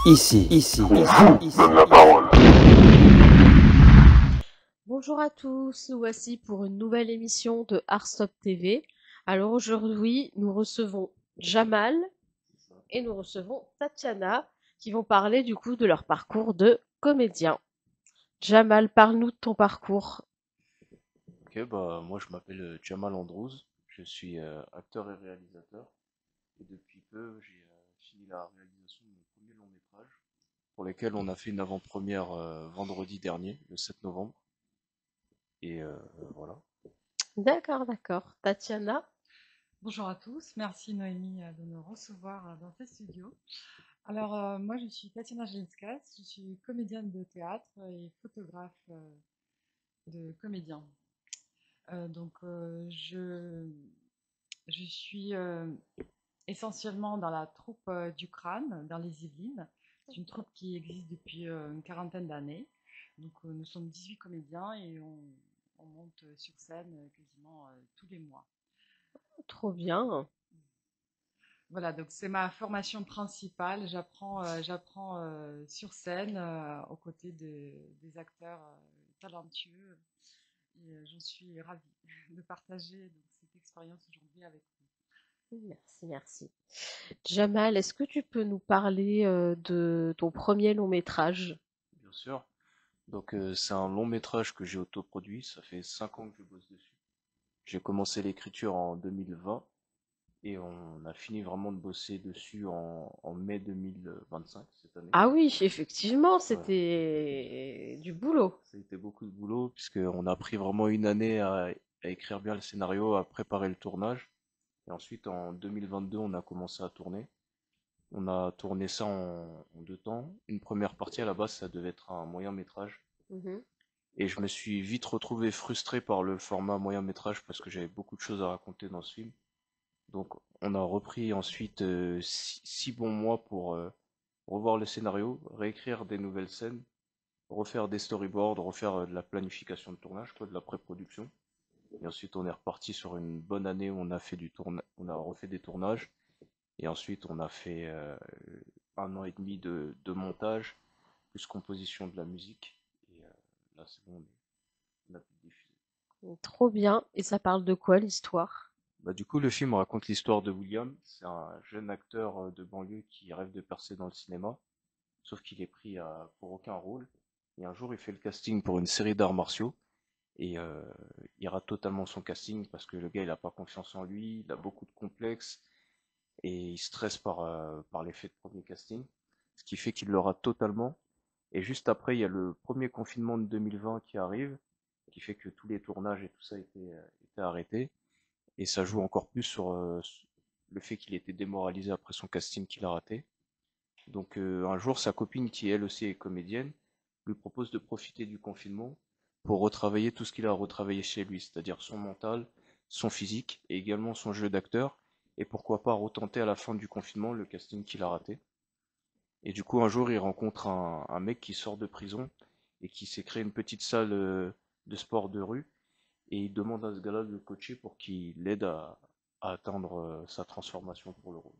Donne la parole. Bonjour à tous, nous voici pour une nouvelle émission de Artstop TV. Alors aujourd'hui, nous recevons Jamal et nous recevons Tatiana qui vont parler du coup de leur parcours de comédien. Jamal, parle-nous de ton parcours. Ok, moi je m'appelle Jamal Androuz, je suis acteur et réalisateur et depuis peu j'ai fini la réalisation de mon premier long métrage pour lequel on a fait une avant-première vendredi dernier, le 7 novembre et voilà. D'accord. Tatiana, Bonjour à tous, merci Noémie de nous recevoir dans tes studios. Alors moi je suis Tatiana Gelskas, je suis comédienne de théâtre et photographe de comédiens. Je suis essentiellement dans la troupe du Crâne, dans les Yvelines. C'est une troupe qui existe depuis une quarantaine d'années. Donc nous sommes 18 comédiens et on monte sur scène quasiment tous les mois. trop bien. Voilà, donc c'est ma formation principale. J'apprends sur scène aux côtés des acteurs talentueux. Et j'en suis ravie de partager donc, cette expérience aujourd'hui avec vous. Merci. Jamal, est-ce que tu peux nous parler de ton premier long métrage? Bien sûr. Donc c'est un long métrage que j'ai autoproduit, ça fait 5 ans que je bosse dessus. J'ai commencé l'écriture en 2020 et on a fini vraiment de bosser dessus en mai 2025 cette année. Ah oui, effectivement, Ouais. c'était du boulot. Ça a été beaucoup de boulot puisqu'on a pris vraiment une année à écrire bien le scénario, à préparer le tournage. Et ensuite, en 2022, on a commencé à tourner. On a tourné ça en 2 temps. Une première partie, à la base, ça devait être un moyen métrage. Mhm. Et je me suis vite retrouvé frustré par le format moyen métrage parce que j'avais beaucoup de choses à raconter dans ce film. Donc, on a repris ensuite 6 bons mois pour revoir le scénario, réécrire des nouvelles scènes, refaire des storyboards, refaire de la planification de tournage, quoi, de la pré-production. Et ensuite, on est reparti sur une bonne année où on a refait des tournages. Et ensuite, on a fait 1 an et demi de montage, plus composition de la musique. Et là, c'est bon, on a pu diffuser. Trop bien. Et ça parle de quoi l'histoire? Du coup, le film raconte l'histoire de William. C'est un jeune acteur de banlieue qui rêve de percer dans le cinéma, sauf qu'il est pris pour aucun rôle. Et un jour, il fait le casting pour une série d'arts martiaux. Et il rate totalement son casting parce que le gars il a pas confiance en lui, il a beaucoup de complexes et il stresse par l'effet de premier casting, ce qui fait qu'il le rate totalement. Et juste après, il y a le premier confinement de 2020 qui arrive, qui fait que tous les tournages et tout ça étaient arrêtés. Et ça joue encore plus sur le fait qu'il était démoralisé après son casting qu'il a raté. Donc un jour, sa copine, qui elle aussi est comédienne, lui propose de profiter du confinement pour retravailler tout ce qu'il a retravaillé chez lui, c'est-à-dire son mental, son physique et également son jeu d'acteur, et pourquoi pas retenter à la fin du confinement le casting qu'il a raté. Et du coup, un jour, il rencontre un mec qui sort de prison et qui s'est créé une petite salle de sport de rue, et il demande à ce gars-là de le coacher pour qu'il l'aide à atteindre sa transformation pour le rôle.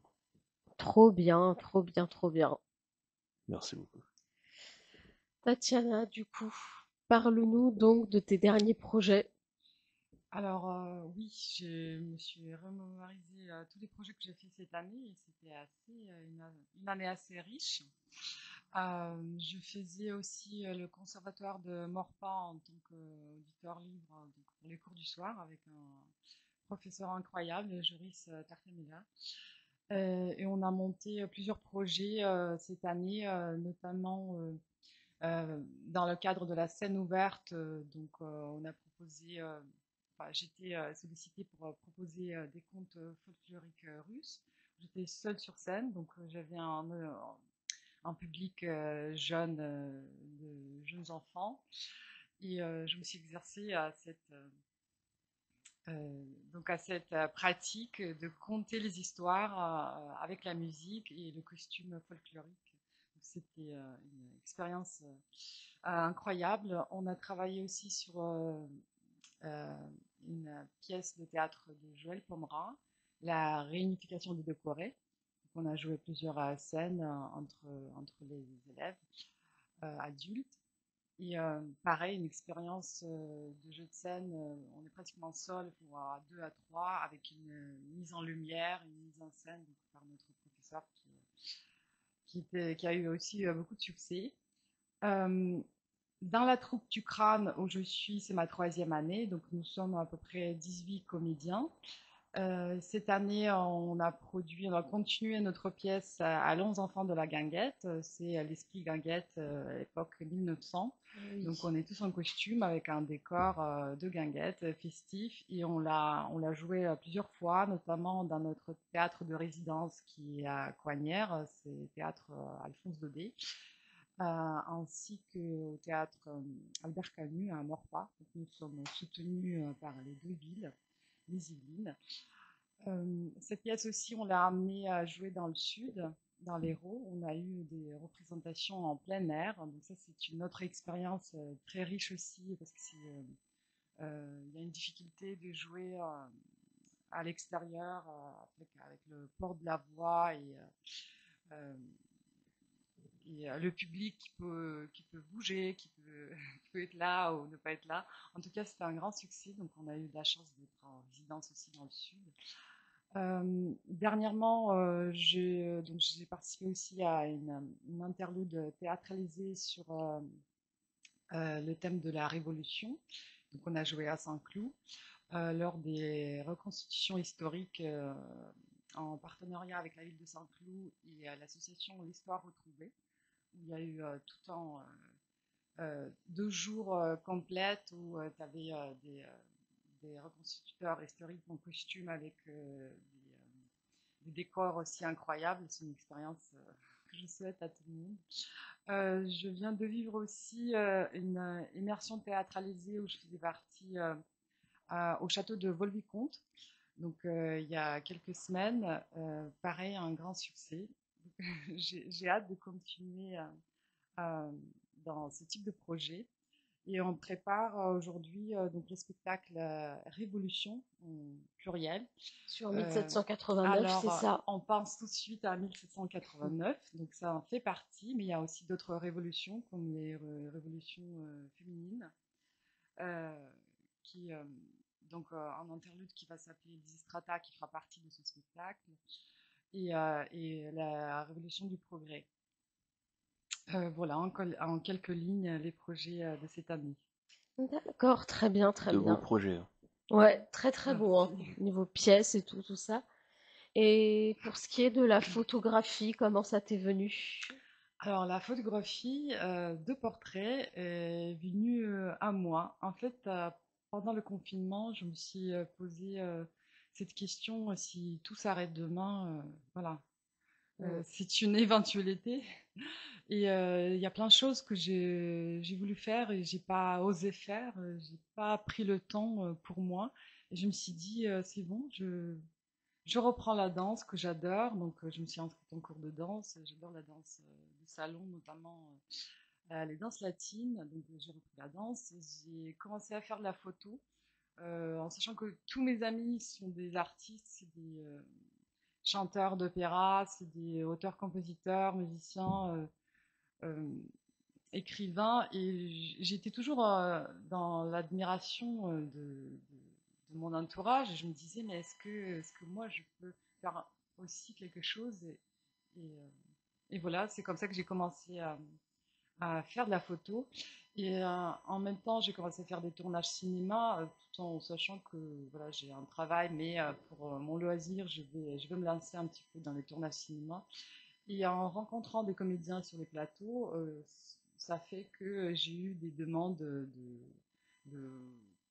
Trop bien. Merci beaucoup. Tatiana, du coup, parle-nous donc de tes derniers projets. Alors oui, je me suis remémorisé tous les projets que j'ai fait cette année et c'était une année assez riche. Je faisais aussi le conservatoire de Morpan en tant qu'auditeur libre donc pour les cours du soir avec un professeur incroyable, Joris Tartemela. Et on a monté plusieurs projets cette année, notamment dans le cadre de la scène ouverte. On a proposé, enfin, j'étais sollicitée pour proposer des contes folkloriques russes. J'étais seule sur scène, donc j'avais un public jeune, de jeunes enfants. Et je me suis exercée à cette pratique de conter les histoires avec la musique et le costume folklorique. C'était une expérience incroyable. On a travaillé aussi sur euh, une pièce de théâtre de Joël Pomera, la réunification des deux Corées. on a joué plusieurs scènes entre les élèves adultes. Et pareil, une expérience de jeu de scène, on est pratiquement seul, ou à 2 à 3, avec une mise en lumière, une mise en scène donc, par notre professeur qui a eu aussi beaucoup de succès. Dans la troupe du Crâne où je suis, c'est ma 3e année, donc nous sommes à peu près 18 comédiens. Cette année, on a continué notre pièce Allons enfants de la guinguette. C'est l'esprit guinguette à l'époque 1900. Oui. Donc on est tous en costume avec un décor de guinguette festif et on l'a joué plusieurs fois, notamment dans notre théâtre de résidence qui est à Coignères, c'est le théâtre Alphonse Daudet, ainsi qu'au théâtre Albert Camus à Maurepas. Donc nous sommes soutenus par les 2 villes, les Yvelines. Cette pièce aussi, on l'a amenée à jouer dans le sud, dans l'Hérault. On a eu des représentations en plein air. Donc ça, c'est une autre expérience très riche aussi, parce que y a une difficulté de jouer à l'extérieur avec le port de la voix euh, et le public qui peut bouger, qui peut être là ou ne pas être là. En tout cas, c'était un grand succès. Donc on a eu de la chance d'être en résidence aussi dans le sud. Dernièrement, j'ai participé aussi à une interlude théâtralisée sur le thème de la Révolution. Donc, on a joué à Saint-Cloud lors des reconstitutions historiques en partenariat avec la ville de Saint-Cloud et l'association L'Histoire retrouvée, où il y a eu tout en 2 jours complètes où tu avais des reconstituteurs historiques en costume avec des décors aussi incroyables. C'est une expérience que je souhaite à tout le monde. Je viens de vivre aussi une immersion théâtralisée où je faisais partie au château de Volvicomte. Donc il y a quelques semaines, pareil, un grand succès. J'ai hâte de continuer dans ce type de projet. Et on prépare aujourd'hui donc le spectacle Révolution, en pluriel. Sur 1789, c'est ça. On pense tout de suite à 1789, donc ça en fait partie, mais il y a aussi d'autres révolutions, comme les révolutions féminines, donc un interlude qui va s'appeler Lysistrata, qui fera partie de ce spectacle, et la révolution du progrès. Voilà, en quelques lignes, les projets de cette année. D'accord, très bien, très De bien. beaux projets. Ouais, très très beau, hein, Merci. niveau pièces et tout ça. Et pour ce qui est de la photographie, comment ça t'est venu? Alors, la photographie de portrait est venue à moi. En fait, pendant le confinement, je me suis posé cette question, si tout s'arrête demain, voilà. C'est une éventualité. Et il y a plein de choses que j'ai voulu faire et j'ai pas osé faire. J'ai pas pris le temps pour moi. Et je me suis dit, c'est bon, je reprends la danse que j'adore. Donc, je me suis inscrite en cours de danse. J'adore la danse de salon, notamment les danses latines. Donc, j'ai repris la danse. J'ai commencé à faire de la photo, en sachant que tous mes amis sont des artistes, c'est des chanteurs d'opéra, c'est des auteurs-compositeurs, musiciens, écrivains. Et j'étais toujours dans l'admiration de mon entourage. Et je me disais, mais est-ce que moi, je peux faire aussi quelque chose et voilà, c'est comme ça que j'ai commencé à faire de la photo. Et en même temps, j'ai commencé à faire des tournages cinéma, tout en sachant que voilà, j'ai un travail, mais pour mon loisir, je vais me lancer un petit peu dans les tournages cinéma. Et en rencontrant des comédiens sur les plateaux, ça fait que j'ai eu des demandes de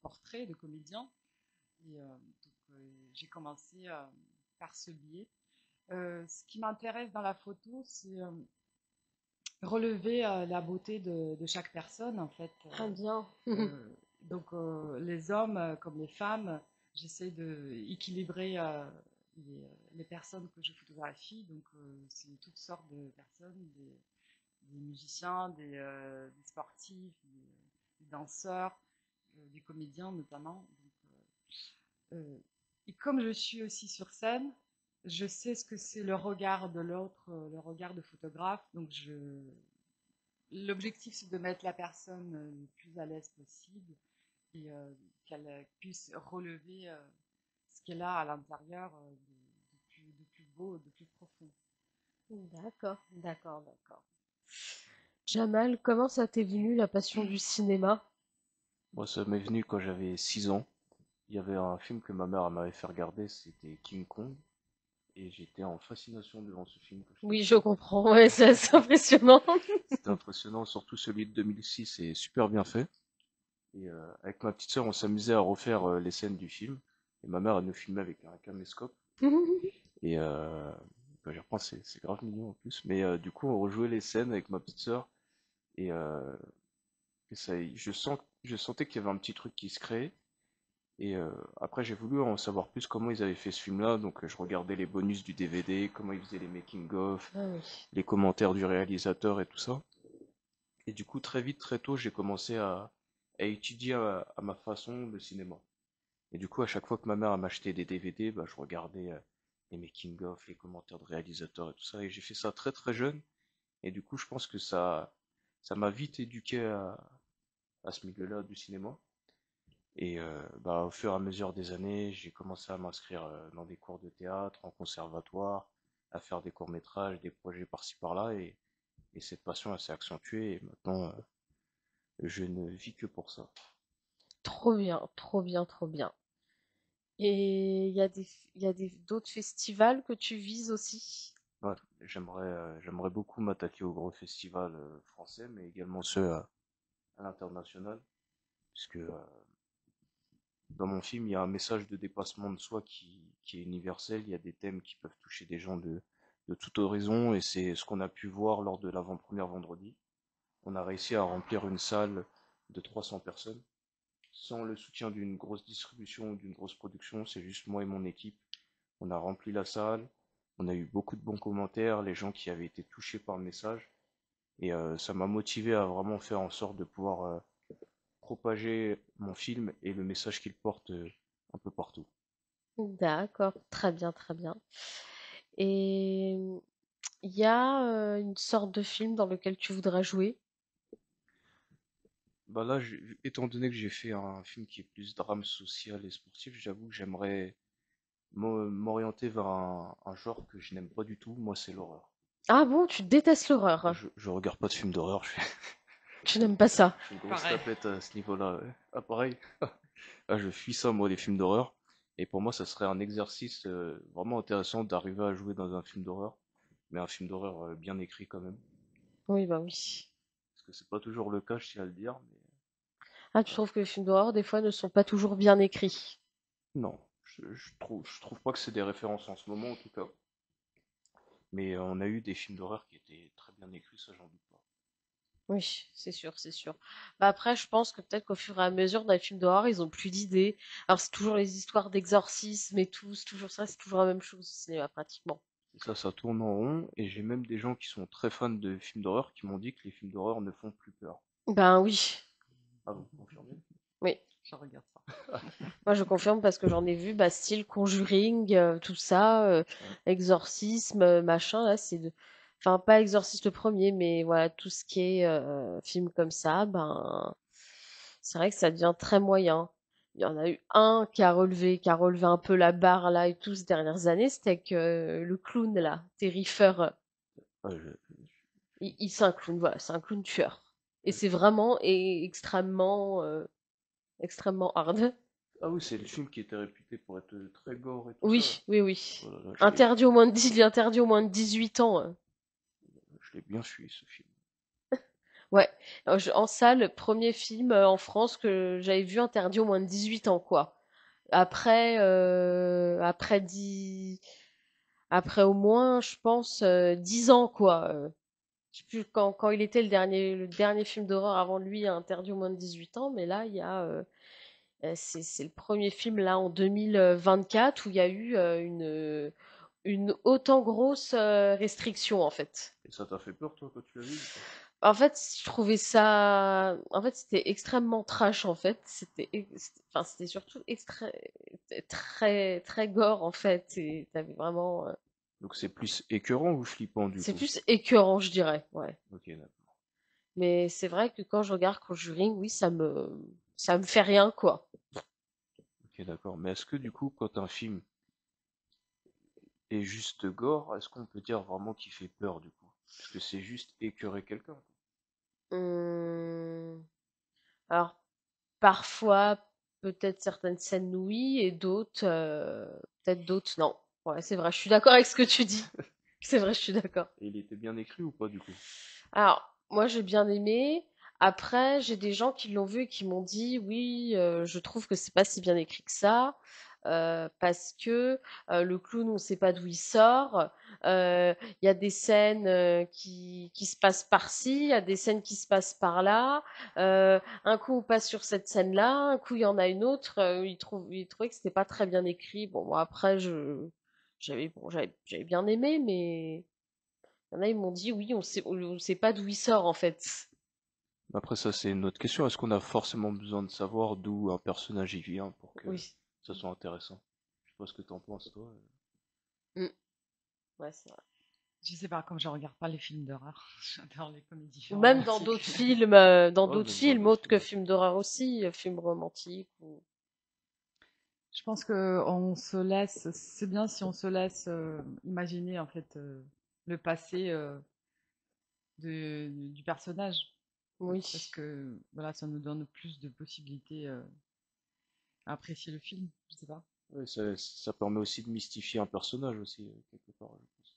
portraits de comédiens. Et j'ai commencé par ce biais. Ce qui m'intéresse dans la photo, c'est relever la beauté de chaque personne, en fait. Très bien. Donc, les hommes comme les femmes, j'essaie d'équilibrer les personnes que je photographie. Donc, c'est toutes sortes de personnes, des musiciens, des sportifs, des danseurs, des comédiens notamment. Donc, et comme je suis aussi sur scène, je sais ce que c'est le regard de l'autre, le regard de photographe. Donc, l'objectif, c'est de mettre la personne le plus à l'aise possible et qu'elle puisse relever ce qu'elle a à l'intérieur de plus beau, de plus profond. D'accord, d'accord, d'accord. Jamal, comment ça t'est venu la passion du cinéma? Moi, ça m'est venu quand j'avais 6 ans. Il y avait un film que ma mère m'avait fait regarder, c'était King Kong. Et j'étais en fascination devant ce film quand j'étais Oui, je petit. comprends, ouais, c'est assez impressionnant. C'était impressionnant, surtout celui de 2006, c'est super bien fait. Et avec ma petite sœur, on s'amusait à refaire les scènes du film. Et ma mère, elle nous filmait avec un caméscope. Et quand j'y repense, c'est grave mignon en plus. Mais du coup, on rejouait les scènes avec ma petite sœur. Et, je sentais qu'il y avait un petit truc qui se créait. Et après, j'ai voulu en savoir plus comment ils avaient fait ce film-là. Donc, je regardais les bonus du DVD, comment ils faisaient les making-of, Ah oui. les commentaires du réalisateur et tout ça. Et du coup, très vite, très tôt, j'ai commencé à étudier à ma façon le cinéma. Et du coup, à chaque fois que ma mère m'achetait des DVD, bah, je regardais les making-of, les commentaires de réalisateurs et tout ça. Et j'ai fait ça très très jeune. Et du coup, je pense que ça m'a vite éduqué à ce milieu-là du cinéma. Et bah, au fur et à mesure des années, j'ai commencé à m'inscrire dans des cours de théâtre, en conservatoire, à faire des courts-métrages, des projets par-ci par-là. Et cette passion, elle s'est accentuée. Et maintenant, je ne vis que pour ça. Trop bien, trop bien, trop bien. Et il y a d'autres festivals que tu vises aussi? Ouais, j'aimerais beaucoup m'attaquer aux gros festivals français, mais également ceux à l'international, puisque dans mon film, il y a un message de dépassement de soi qui est universel. Il y a des thèmes qui peuvent toucher des gens de tout horizon, et c'est ce qu'on a pu voir lors de l'avant-première vendredi. On a réussi à remplir une salle de 300 personnes, sans le soutien d'une grosse distribution ou d'une grosse production. C'est juste moi et mon équipe. On a rempli la salle, on a eu beaucoup de bons commentaires, les gens qui avaient été touchés par le message. Et ça m'a motivé à vraiment faire en sorte de pouvoir propager mon film et le message qu'il porte un peu partout. D'accord, très bien, très bien. Et il y a une sorte de film dans lequel tu voudrais jouer? Bah là, étant donné que j'ai fait un film qui est plus drame social et sportif, j'avoue que j'aimerais m'orienter vers un genre que je n'aime pas du tout. Moi, c'est l'horreur. Ah bon, tu détestes l'horreur? Je regarde pas de films d'horreur, Tu n'aimes pas ça? je suis une grosse Pareil. tapette à ce niveau-là. Ouais. Ah, pareil. Ah, je fuis ça, moi, les films d'horreur. Et pour moi, ça serait un exercice vraiment intéressant d'arriver à jouer dans un film d'horreur, mais un film d'horreur bien écrit quand même. Oui, bah oui. Parce que c'est pas toujours le cas, je tiens à le dire, mais Ah, tu trouves que les films d'horreur, des fois, ne sont pas toujours bien écrits? non, je trouve pas que c'est des références en ce moment, en tout cas. Mais on a eu des films d'horreur qui étaient très bien écrits, ça j'en doute pas. Oui, c'est sûr, c'est sûr. Bah après, je pense que peut-être qu'au fur et à mesure, dans les films d'horreur, ils ont plus d'idées. Alors, c'est toujours les histoires d'exorcisme et tout, c'est toujours ça, c'est toujours la même chose au cinéma, pratiquement. Et ça tourne en rond, et j'ai même des gens qui sont très fans de films d'horreur qui m'ont dit que les films d'horreur ne font plus peur. Ben oui, Ah, vous confirmez? oui. Je regarde ça. Moi, je confirme parce que j'en ai vu, bah, style Conjuring, tout ça, Ouais. Exorcisme, machin, là, enfin, pas Exorciste le premier, mais voilà, tout ce qui est film comme ça, ben, c'est vrai que ça devient très moyen. Il y en a eu un qui a relevé un peu la barre, là, et tout, ces dernières années, c'était avec le clown, là, Terrifier. Ah, C'est un clown, voilà, c'est un clown tueur. Et ouais, c'est vraiment extrêmement, extrêmement hard. ah oui, c'est le film qui était réputé pour être très gore et tout ça. Oui, oui, oui. Oh là là, Interdit au moins de 18 ans. je l'ai bien fui ce film. Ouais. En salle, premier film en France que j'avais vu interdit au moins de 18 ans, quoi. Après, après au moins, je pense, 10 ans, quoi. Je sais plus quand il était le dernier film d'horreur avant lui interdit au moins de 18 ans, mais là, il y a, c'est le premier film là en 2024 où il y a eu une autant grosse restriction en fait. Et ça t'a fait peur, toi, quand tu l'as vu ou pas? En fait, je trouvais ça. En fait, c'était extrêmement trash, en fait. Enfin, c'était surtout très, très gore, en fait. Et t'avais vraiment. Donc c'est plus écœurant ou flippant du C'est coup? plus écœurant, je dirais. Ouais. Ok, d'accord. Mais c'est vrai que quand je regarde Conjuring, oui, ça me fait rien, quoi. Ok, d'accord. Mais est-ce que du coup, quand un film est juste gore, est-ce qu'on peut dire vraiment qu'il fait peur du coup? Parce que c'est juste écœurer quelqu'un, quoi. Hum, Alors, parfois, peut-être certaines scènes, oui, et d'autres, peut-être d'autres, non. Ouais, c'est vrai, je suis d'accord avec ce que tu dis. C'est vrai, je suis d'accord. Et il était bien écrit ou pas du coup? Alors, moi, j'ai bien aimé. Après, j'ai des gens qui l'ont vu et qui m'ont dit, oui, je trouve que c'est pas si bien écrit que ça, parce que le clown, on ne sait pas d'où il sort. Il y a des scènes qui se passent par-ci, il y a des scènes qui se passent par-là. Un coup, on passe sur cette scène-là, un coup, il y en a une autre. Ils trouvaient que c'était pas très bien écrit. Bon, moi, après, j'avais bien aimé, mais il y en a, ils m'ont dit, oui, on sait pas d'où il sort, en fait. Après ça, c'est une autre question. Est-ce qu'on a forcément besoin de savoir d'où un personnage y vient pour que Oui. ça soit intéressant? Je sais pas ce que t'en penses toi. Mm. Ouais, c'est vrai. Je sais pas, comme je regarde pas les films d'horreur, j'adore les comédies Ou même romantiques. dans Ouais, d'autres même dans films, d'autres autres que films. films d'horreur aussi, films romantiques. Je pense que on se laisse, c'est bien si on se laisse imaginer en fait le passé du personnage, parce Oui. que voilà, ça nous donne plus de possibilités à apprécier le film. Je sais pas. Ouais, ça permet aussi de mystifier un personnage aussi, quelque part, je pense.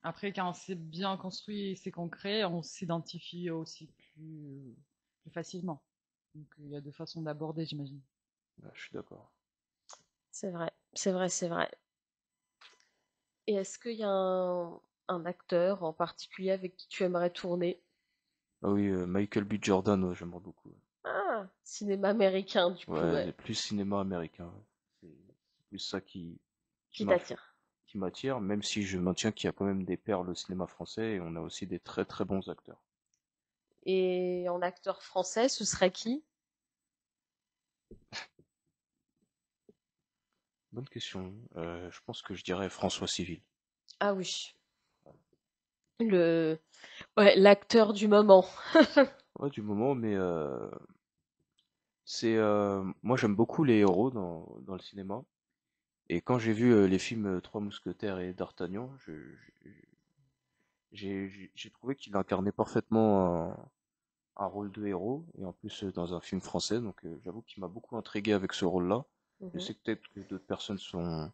Après, quand c'est bien construit et c'est concret, on s'identifie aussi plus facilement. Donc il y a deux façons d'aborder, j'imagine. Ouais, je suis d'accord. C'est vrai, c'est vrai, c'est vrai. Et est-ce qu'il y a un acteur en particulier avec qui tu aimerais tourner? Ah oui, Michael B. Jordan, ouais, j'aimerais beaucoup. Ah, cinéma américain, du Ouais, coup, ouais, ouais, c'est plus cinéma américain. Ouais. C'est plus ça qui qui m'a t'attire. qui m'attire, même si je maintiens qu'il y a quand même des perles au cinéma français et on a aussi des très très bons acteurs. Et en acteur français, ce serait qui? Bonne question. Je pense que je dirais François Civil. Ah oui, le, ouais, l'acteur du moment. Ouais, du moment, mais moi j'aime beaucoup les héros dans le cinéma. Et quand j'ai vu les films Trois Mousquetaires et D'Artagnan, j'ai trouvé qu'il incarnait parfaitement un rôle de héros, et en plus dans un film français, donc j'avoue qu'il m'a beaucoup intrigué avec ce rôle-là. Je Mhm. sais que peut-être que d'autres personnes sont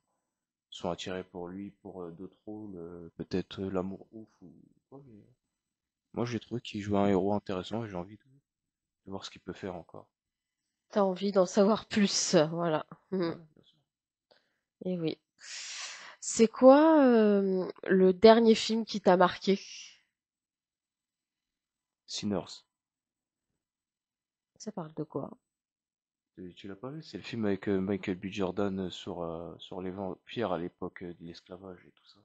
attirées pour lui, pour d'autres rôles, peut-être L'amour ouf ou quoi, mais moi j'ai trouvé qu'il jouait un héros intéressant et j'ai envie de voir ce qu'il peut faire encore. T'as envie d'en savoir plus, voilà. Ouais, Mhm. bien sûr. Et oui. C'est quoi le dernier film qui t'a marqué? Sinners. Ça parle de quoi? Tu l'as pas vu? C'est le film avec Michael B. Jordan sur les vampires à l'époque de l'esclavage et tout ça.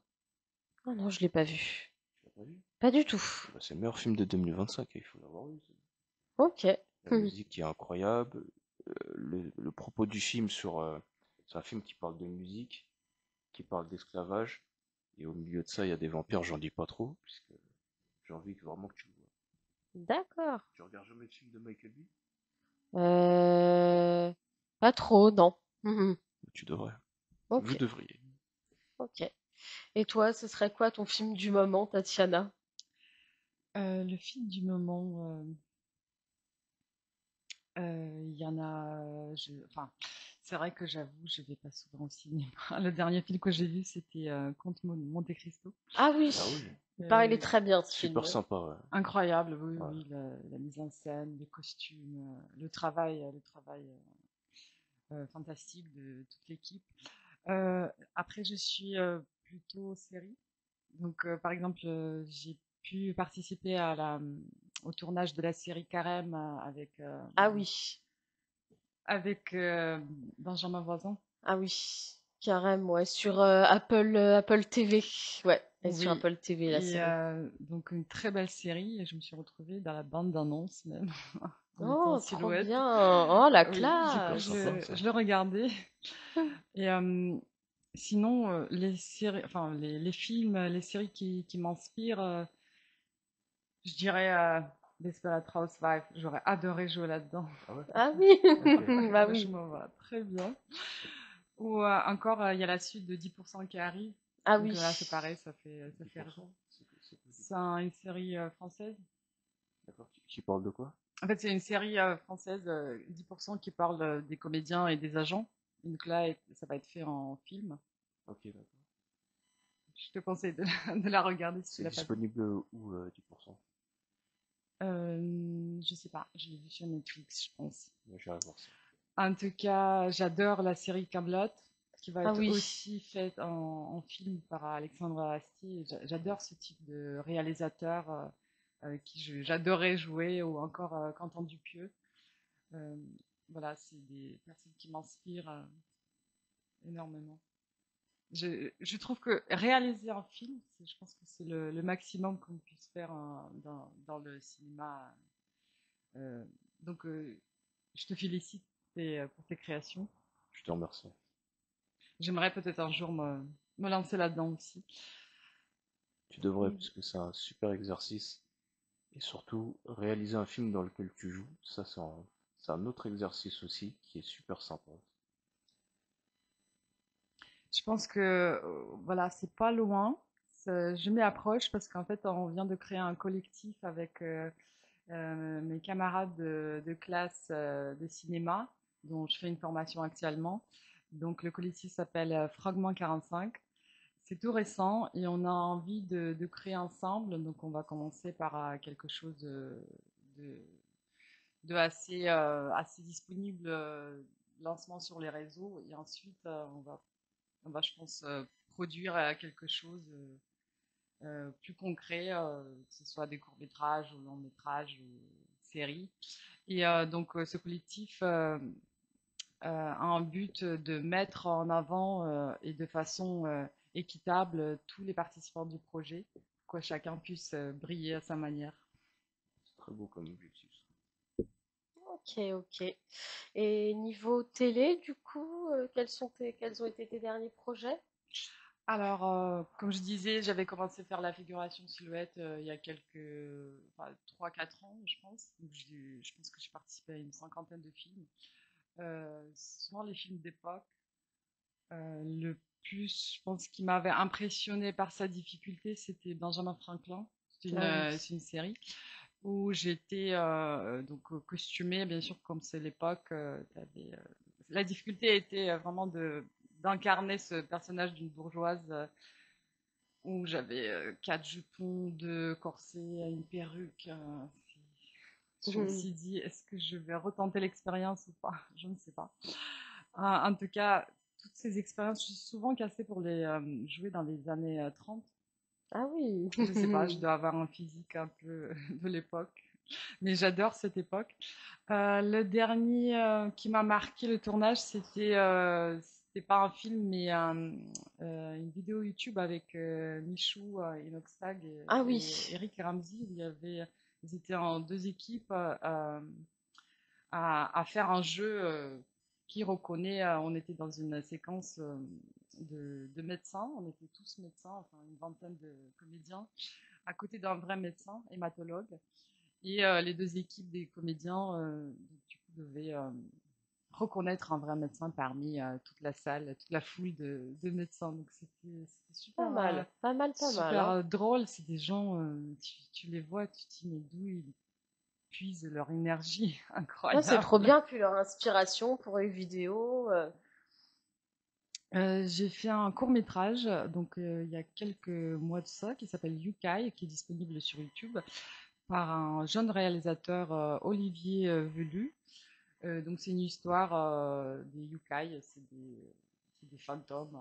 Oh non, je l'ai pas vu. Tu l'as pas vu? Pas du tout. Bah, c'est le meilleur film de 2025 et il faut l'avoir vu. Ok. La Mhm. musique qui est incroyable. Le propos du film c'est un film qui parle de musique, qui parle d'esclavage. Et au milieu de ça, il y a des vampires, j'en dis pas trop, puisque j'ai envie vraiment que tu le vois. D'accord. Tu regardes jamais le film de Michael B? Euh, Pas trop, non. Mhm. Tu devrais. Ok, Vous devriez. ok. Et toi, ce serait quoi ton film du moment, Tatiana? Le film du moment, il y en a. Enfin, c'est vrai que j'avoue, je vais pas souvent au cinéma. Le dernier film que j'ai vu, c'était Comte Monte Cristo. Ah oui, Ah oui, il paraît il est Euh, très bien ce super film. sympa, ouais. Incroyable, oui, Ouais. oui, la mise en scène, les costumes, le travail fantastique de toute l'équipe. Après, je suis plutôt série. Donc, par exemple, j'ai pu participer au tournage de la série Carême Ah oui, avec Benjamin Voisin. ah oui, carrément, ouais, sur Apple TV. Ouais. Elle est sur Oui. Apple TV, la Et série. donc une très belle série. Et je me suis retrouvée dans la bande d'annonce même, en étant en Oh, trop silhouette. bien. Oh, la Oui, Super classe. sympa, ça. je le regardais. Et sinon, les séries, enfin les films, les séries qui m'inspirent, je dirais Desperate Housewives. J'aurais adoré jouer là-dedans. Ah ouais? Ah oui, Ok. bah Moi, je oui. me vois très bien. Ou encore, il y a la suite de 10% qui arrive. Ah Donc oui. là, c'est pareil, ça fait rêver. 10%? C'est quoi C'est une série française. D'accord. Qui parle de quoi? En fait, c'est une série française, 10% qui parle des comédiens et des agents. Donc là, ça va être fait en film. Ok, d'accord. Je te conseille de, de la regarder si tu C'est l'as pas vue. disponible où, 10%? Je sais pas, je l'ai vu sur Netflix, je pense. Ouais, j'irai voir ça. En tout cas, j'adore la série Kaamelott, qui va Ah être oui. aussi faite en film par Alexandre Astier. J'adore ce type de réalisateur avec qui j'adorais jouer, ou encore Quentin Dupieux. Euh, voilà, c'est des personnes qui m'inspirent énormément. Je trouve que réaliser un film, je pense que c'est le maximum qu'on puisse faire dans le cinéma. Euh, donc, je te félicite pour tes créations. Je te remercie. J'aimerais peut-être un jour me lancer là-dedans aussi. Tu devrais, Et parce que c'est un super exercice. Et surtout, réaliser un film dans lequel tu joues, ça c'est un autre exercice aussi qui est super sympa. je pense que voilà, c'est pas loin. Je m'y approche parce qu'en fait, on vient de créer un collectif avec mes camarades de classe de cinéma, dont je fais une formation actuellement. Donc, le collectif s'appelle Fragment 45. C'est tout récent et on a envie de créer ensemble. Donc, on va commencer par quelque chose de, de assez, assez disponible, lancement sur les réseaux. Et ensuite, on va, je pense, produire quelque chose plus concret, que ce soit des courts-métrages ou longs-métrages ou séries. Et donc, ce collectif a un but de mettre en avant et de façon équitable tous les participants du projet, pour que chacun puisse briller à sa manière. C'est très beau comme objectif. Ok, ok. Et niveau télé, du coup, quels ont été tes derniers projets? Alors, comme je disais, j'avais commencé à faire la figuration silhouette il y a enfin, 3-4 ans, je pense. Donc, je pense que j'ai participé à une cinquantaine de films. Souvent les films d'époque. Le plus, je pense, qui m'avait impressionné par sa difficulté, c'était Benjamin Franklin. Ah oui. C'est une série où j'étais donc costumée, bien sûr, comme c'est l'époque. La difficulté était vraiment d'incarner ce personnage d'une bourgeoise où j'avais 4 jupons, 2 corsets, une perruque. Je me Mhm. suis dit, est-ce que je vais retenter l'expérience ou pas? Je ne sais pas. En tout cas, toutes ces expériences, je suis souvent cassée pour les jouer dans les années 30. Ah oui. Je sais pas, je dois avoir un physique un peu de l'époque, mais j'adore cette époque. Le dernier qui m'a marqué le tournage, c'était pas un film, mais une vidéo YouTube avec Michou, Inoxtag Ah et oui. Eric Ramsey. Ils étaient en 2 équipes à faire un jeu qui reconnaît. On était dans une séquence de médecins, on était tous médecins, enfin une vingtaine de comédiens, à côté d'un vrai médecin, hématologue. Et les 2 équipes des comédiens, du coup, devaient reconnaître un vrai médecin parmi toute la salle, toute la foule de médecins. Donc c'était Pas super, mal. Pas mal, pas mal, super hein. drôle. C'est des gens, tu les vois, tu te dis, mais d'où ils puisent leur énergie Ouais, c'est trop incroyable. bien, puis leur inspiration pour une vidéo. J'ai fait un court métrage, donc il y a quelques mois de ça, qui s'appelle Yukai, qui est disponible sur YouTube, par un jeune réalisateur, Olivier Velu. Donc c'est une histoire des Yukai, c'est des fantômes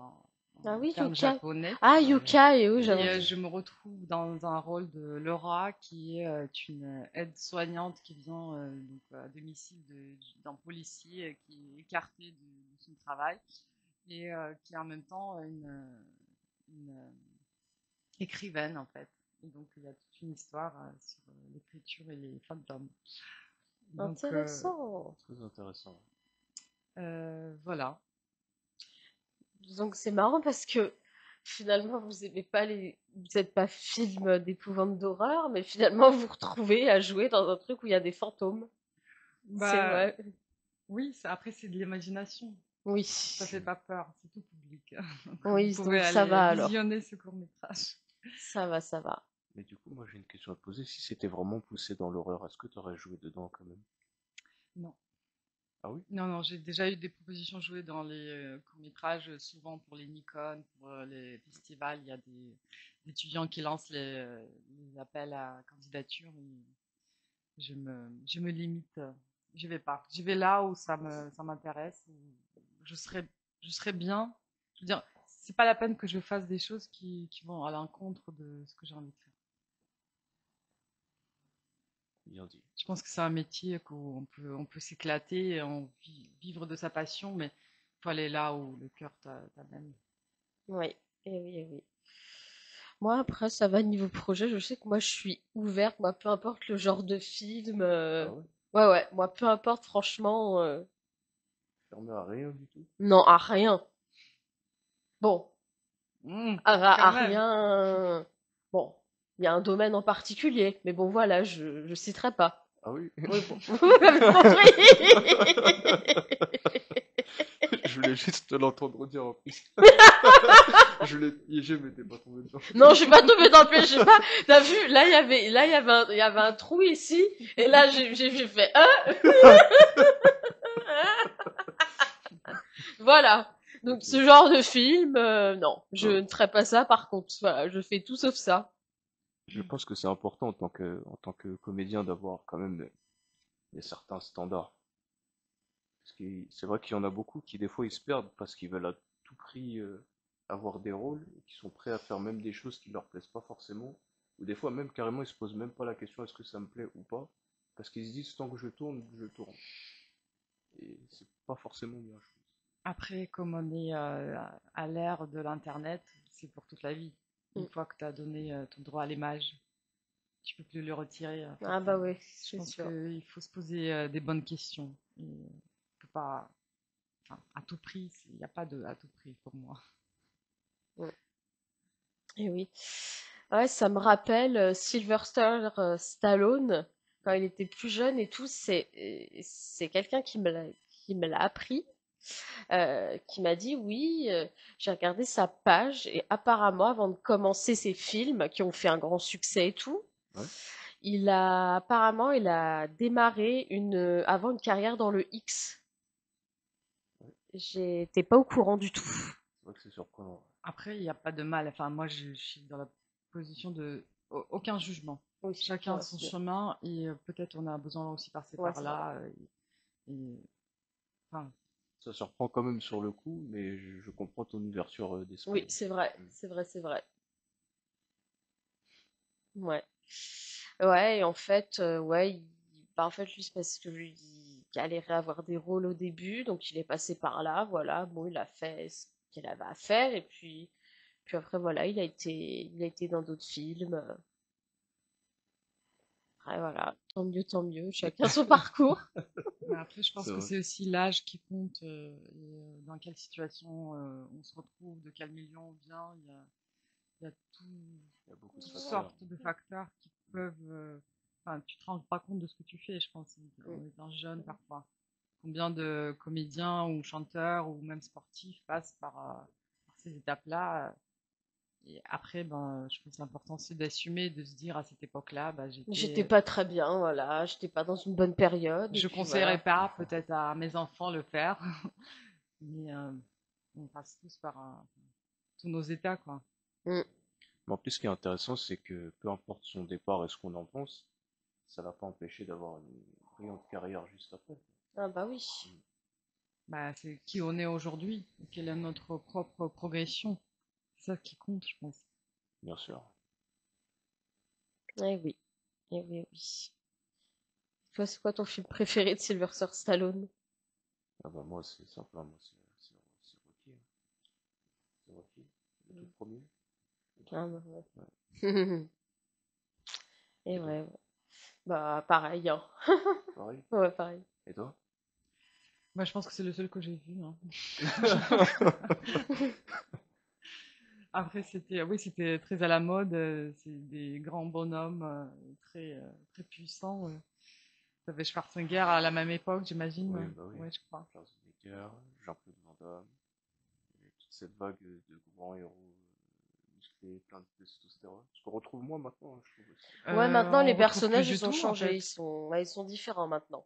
Ah en oui, termes Yukai. japonais. Ah, Yukai, oui, Et j'avoue. je me retrouve dans un rôle de Laura, qui est une aide-soignante qui vient donc, à domicile d'un policier qui est écarté de son travail et qui est en même temps une, écrivaine en fait. Et donc il y a toute une histoire sur l'écriture et les fantômes. Donc Intéressant. Très intéressant. voilà. Donc c'est marrant parce que finalement vous aimez pas vous n'êtes pas film d'épouvante d'horreur, mais finalement vous vous retrouvez à jouer dans un truc où il y a des fantômes. C'est Bah vrai. oui, après c'est de l'imagination. Oui. Ça fait pas peur, c'est tout public. Donc vous Oui, pouvez donc ça aller va alors. visionner ce court-métrage. Ça va, ça va. Mais du coup, moi j'ai une question à te poser. Si c'était vraiment poussé dans l'horreur, est-ce que tu aurais joué dedans quand même? Non. Ah oui? Non, non, j'ai déjà eu des propositions jouées dans les courts-métrages, souvent pour les Nikon, pour les festivals. Il y a des étudiants qui lancent les appels à candidature. Et je me limite. J'y vais pas. J'y vais là où ça m'intéresse. Où je serais, je serais bien. Je veux dire, c'est pas la peine que je fasse des choses qui vont à l'encontre de ce que j'ai envie de faire. Bien dit. Je pense que c'est un métier on peut s'éclater, vivre de sa passion, mais il faut aller là où le cœur t'amène. Oui. Et oui, et oui. Moi, après, ça va niveau projet. Je sais que moi, je suis ouverte. Moi, peu importe le genre de film. Ah ouais? Ouais, ouais. Moi, peu importe, franchement. Fermé à rien du tout? Non, à rien. Bon, Quand à même. rien. Bon, il y a un domaine en particulier. Mais bon, voilà, je citerai pas. Ah oui? Oui, bon. Vous m'avez compris. Je voulais juste te l'entendre dire en plus. Je l'ai piégé, mais t'es pas tombé dedans. Non, je suis pas tombée dans le piège, je sais pas. T'as vu, il y avait un trou ici, et là, j'ai fait, voilà. Donc, Ok. ce genre de film, non, je Ouais. ne ferai pas ça, par contre. Voilà, je fais tout sauf ça. Je pense que c'est important en tant que comédien d'avoir quand même des certains standards. Parce que c'est vrai qu'il y en a beaucoup qui des fois ils se perdent parce qu'ils veulent à tout prix avoir des rôles et qui sont prêts à faire même des choses qui leur plaisent pas forcément. Ou des fois même carrément ils se posent même pas la question est-ce que ça me plaît ou pas. Parce qu'ils se disent tant que je tourne, je tourne. Et c'est pas forcément bien, je pense. Après, comme on est à l'ère de l'Internet, c'est pour toute la vie. Une Mm. fois que tu as donné ton droit à l'image, tu peux plus le retirer. En fait. Ah bah oui, Je c'est pense sûr. qu'il faut se poser des bonnes questions. Et, on peut pas, enfin, à tout prix, il n'y a pas de à tout prix pour moi. Mm. Et oui. Ouais, ça me rappelle Sylvester Stallone, quand il était plus jeune et tout, c'est quelqu'un qui me l'a appris. Qui m'a dit oui, j'ai regardé sa page et apparemment avant de commencer ses films qui ont fait un grand succès et tout, Ouais, il a démarré avant une carrière dans le X. ouais. J'étais pas au courant du tout. C'est vrai que c'est surprenant. Après, il n'y a pas de mal. Enfin, moi, je suis dans la position de aucun jugement. Oui, Chacun a bien son sûr. chemin et peut-être on a besoin aussi passer Ouais, par c'est vrai. là. Enfin, Ça surprend quand même sur le coup, mais je comprends ton ouverture Oui, d'esprit. c'est vrai, Mm. c'est vrai, c'est vrai. Ouais. Ouais, et en fait, bah, en fait, lui, c'est parce que lui, il galérait à avoir des rôles au début, donc il est passé par là, voilà. Bon, il a fait ce qu'il avait à faire, et puis après, voilà, il a été dans d'autres films. Après, voilà, tant mieux, chacun son parcours. mais après, je pense C'est que vrai. c'est aussi l'âge qui compte et dans quelle situation on se retrouve, de quel milieu on vient. Il y a Il y a beaucoup de toutes facteurs. sortes de facteurs qui peuvent. Enfin, tu te rends pas compte de ce que tu fais, je pense, Mm. en étant jeune parfois. Combien de comédiens ou chanteurs ou même sportifs passent par ces étapes-là. Et après, ben, je pense que l'important c'est d'assumer, de se dire à cette époque-là, bah, J'étais j'étais. pas très bien, voilà, j'étais pas dans une bonne période, et Je puis conseillerais voilà. pas peut-être à mes enfants le faire, mais on passe tous par tous nos états, quoi. Mm. Mais en plus, ce qui est intéressant, c'est que peu importe son départ et ce qu'on en pense, ça l'a pas empêché d'avoir une brillante carrière juste après. Ah bah oui. Mm. Bah, c'est qui on est aujourd'hui, quelle est notre propre progression. C'est ça qui compte, je pense. Bien sûr. Eh oui, eh oui, eh oui. Toi, c'est quoi ton film préféré de Sylvester Stallone? Ah bah moi, c'est simple, hein, moi, c'est Rocky, hein. C'est Rocky, le tout premier. Ah, bah, ouais. Et Et toi? ouais, ouais. Bah, pareil, hein. Pareil? Ouais, pareil. Et toi? Moi, je pense que c'est le seul que j'ai vu, hein. Après, oui, c'était très à la mode. C'est des grands bonhommes très puissants. T'avais Schwarzenegger à la même époque, j'imagine. Oui, bah oui. Ouais, je crois. Schwarzenegger, Jean-Claude Van Damme, et toute cette vague de grands héros musclés, plein de testostérone. Ce qu'on retrouve moins maintenant, hein, je trouve aussi. Ouais, maintenant, les On retrouve plus personnages, du ils ont tout, en changé. fait. Ouais, ils sont différents maintenant.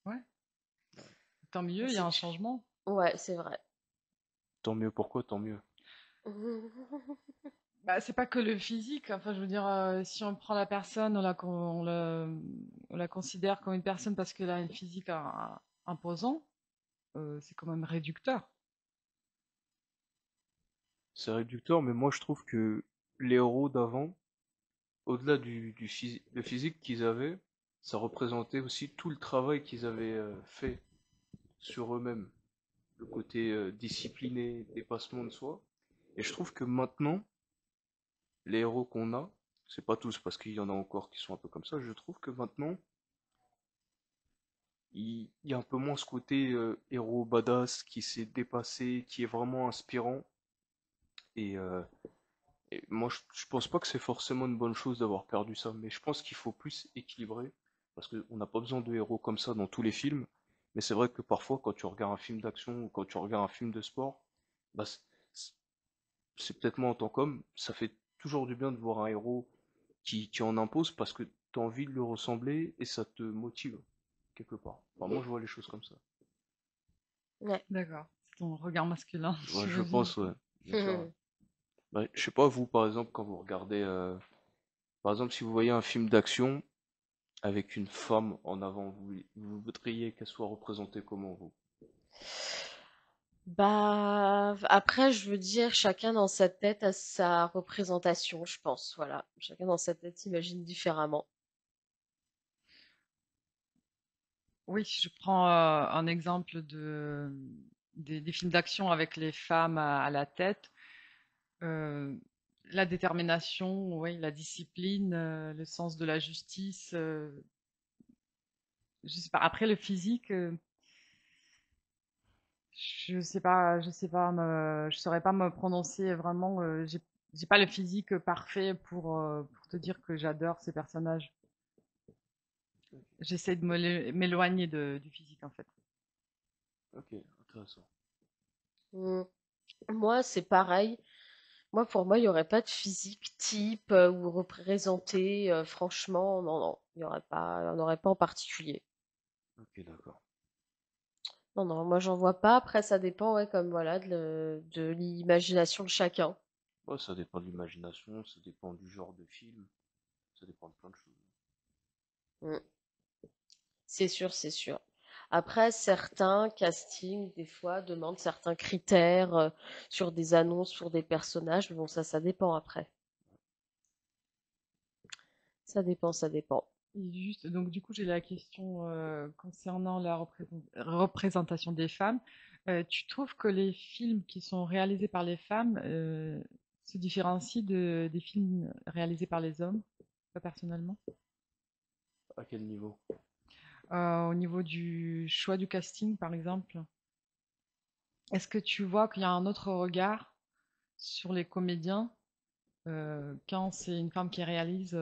Ouais, tant mieux, il y a C'est... un changement. Ouais, c'est vrai. Tant mieux, pourquoi tant mieux? Bah, c'est pas que le physique. Enfin, je veux dire, si on prend la personne, on la considère comme une personne parce qu'elle a une physique imposant, c'est quand même réducteur. C'est réducteur, mais moi je trouve que les héros d'avant, au-delà le physique qu'ils avaient, ça représentait aussi tout le travail qu'ils avaient fait sur eux-mêmes. Le côté discipliné, dépassement de soi. Et je trouve que maintenant, les héros qu'on a, c'est pas tous parce qu'il y en a encore qui sont un peu comme ça, je trouve que maintenant, il y a un peu moins ce côté héros badass qui s'est dépassé, qui est vraiment inspirant. Et, euh, et moi, je pense pas que c'est forcément une bonne chose d'avoir perdu ça, mais je pense qu'il faut plus équilibrer, parce qu'on n'a pas besoin de héros comme ça dans tous les films. Mais c'est vrai que parfois, quand tu regardes un film d'action ou quand tu regardes un film de sport, bah, c'est c'est peut-être moi en tant qu'homme, ça fait toujours du bien de voir un héros qui en impose parce que tu as envie de lui ressembler et ça te motive quelque part. Enfin, moi, je vois les choses comme ça. Ouais. D'accord. C'est ton regard masculin, Ouais, je j'imagine. pense, ouais, bien sûr. Ouais. Bah, je sais pas, vous, par exemple, quand vous regardez, par exemple, si vous voyez un film d'action avec une femme en avant, vous voudriez qu'elle soit représentée comment, vous? Bah, après, je veux dire, chacun dans sa tête a sa représentation, je pense. Voilà. Chacun dans sa tête imagine différemment. Oui, je prends un exemple des films d'action avec les femmes à la tête. Euh, la détermination, oui, la discipline, le sens de la justice. Je sais pas. Après le physique, je saurais pas me prononcer vraiment. J'ai pas le physique parfait pour te dire que j'adore ces personnages. J'essaie de m'éloigner du physique en fait. Ok, intéressant. Mm. Moi, c'est pareil. Pour moi, il y aurait pas de physique type ou représenté. Franchement, non, non, il y aurait pas, il y en aurait pas en particulier. Ok, d'accord. Non, non, moi, j'en vois pas. Après, ça dépend, ouais, comme voilà, de l'imagination de chacun. Ouais, ça dépend de l'imagination, ça dépend du genre de film, ça dépend de plein de choses. Mm. C'est sûr, c'est sûr. Après, certains castings, des fois, demandent certains critères sur des annonces, sur des personnages. Mais bon, ça dépend après. Ça dépend, ça dépend. Et juste, donc du coup, j'ai la question concernant la représentation des femmes. Tu trouves que les films qui sont réalisés par les femmes se différencient des films réalisés par les hommes, pas personnellement? À quel niveau? Au niveau du choix du casting, par exemple, est-ce que tu vois qu'il y a un autre regard sur les comédiens quand c'est une femme qui réalise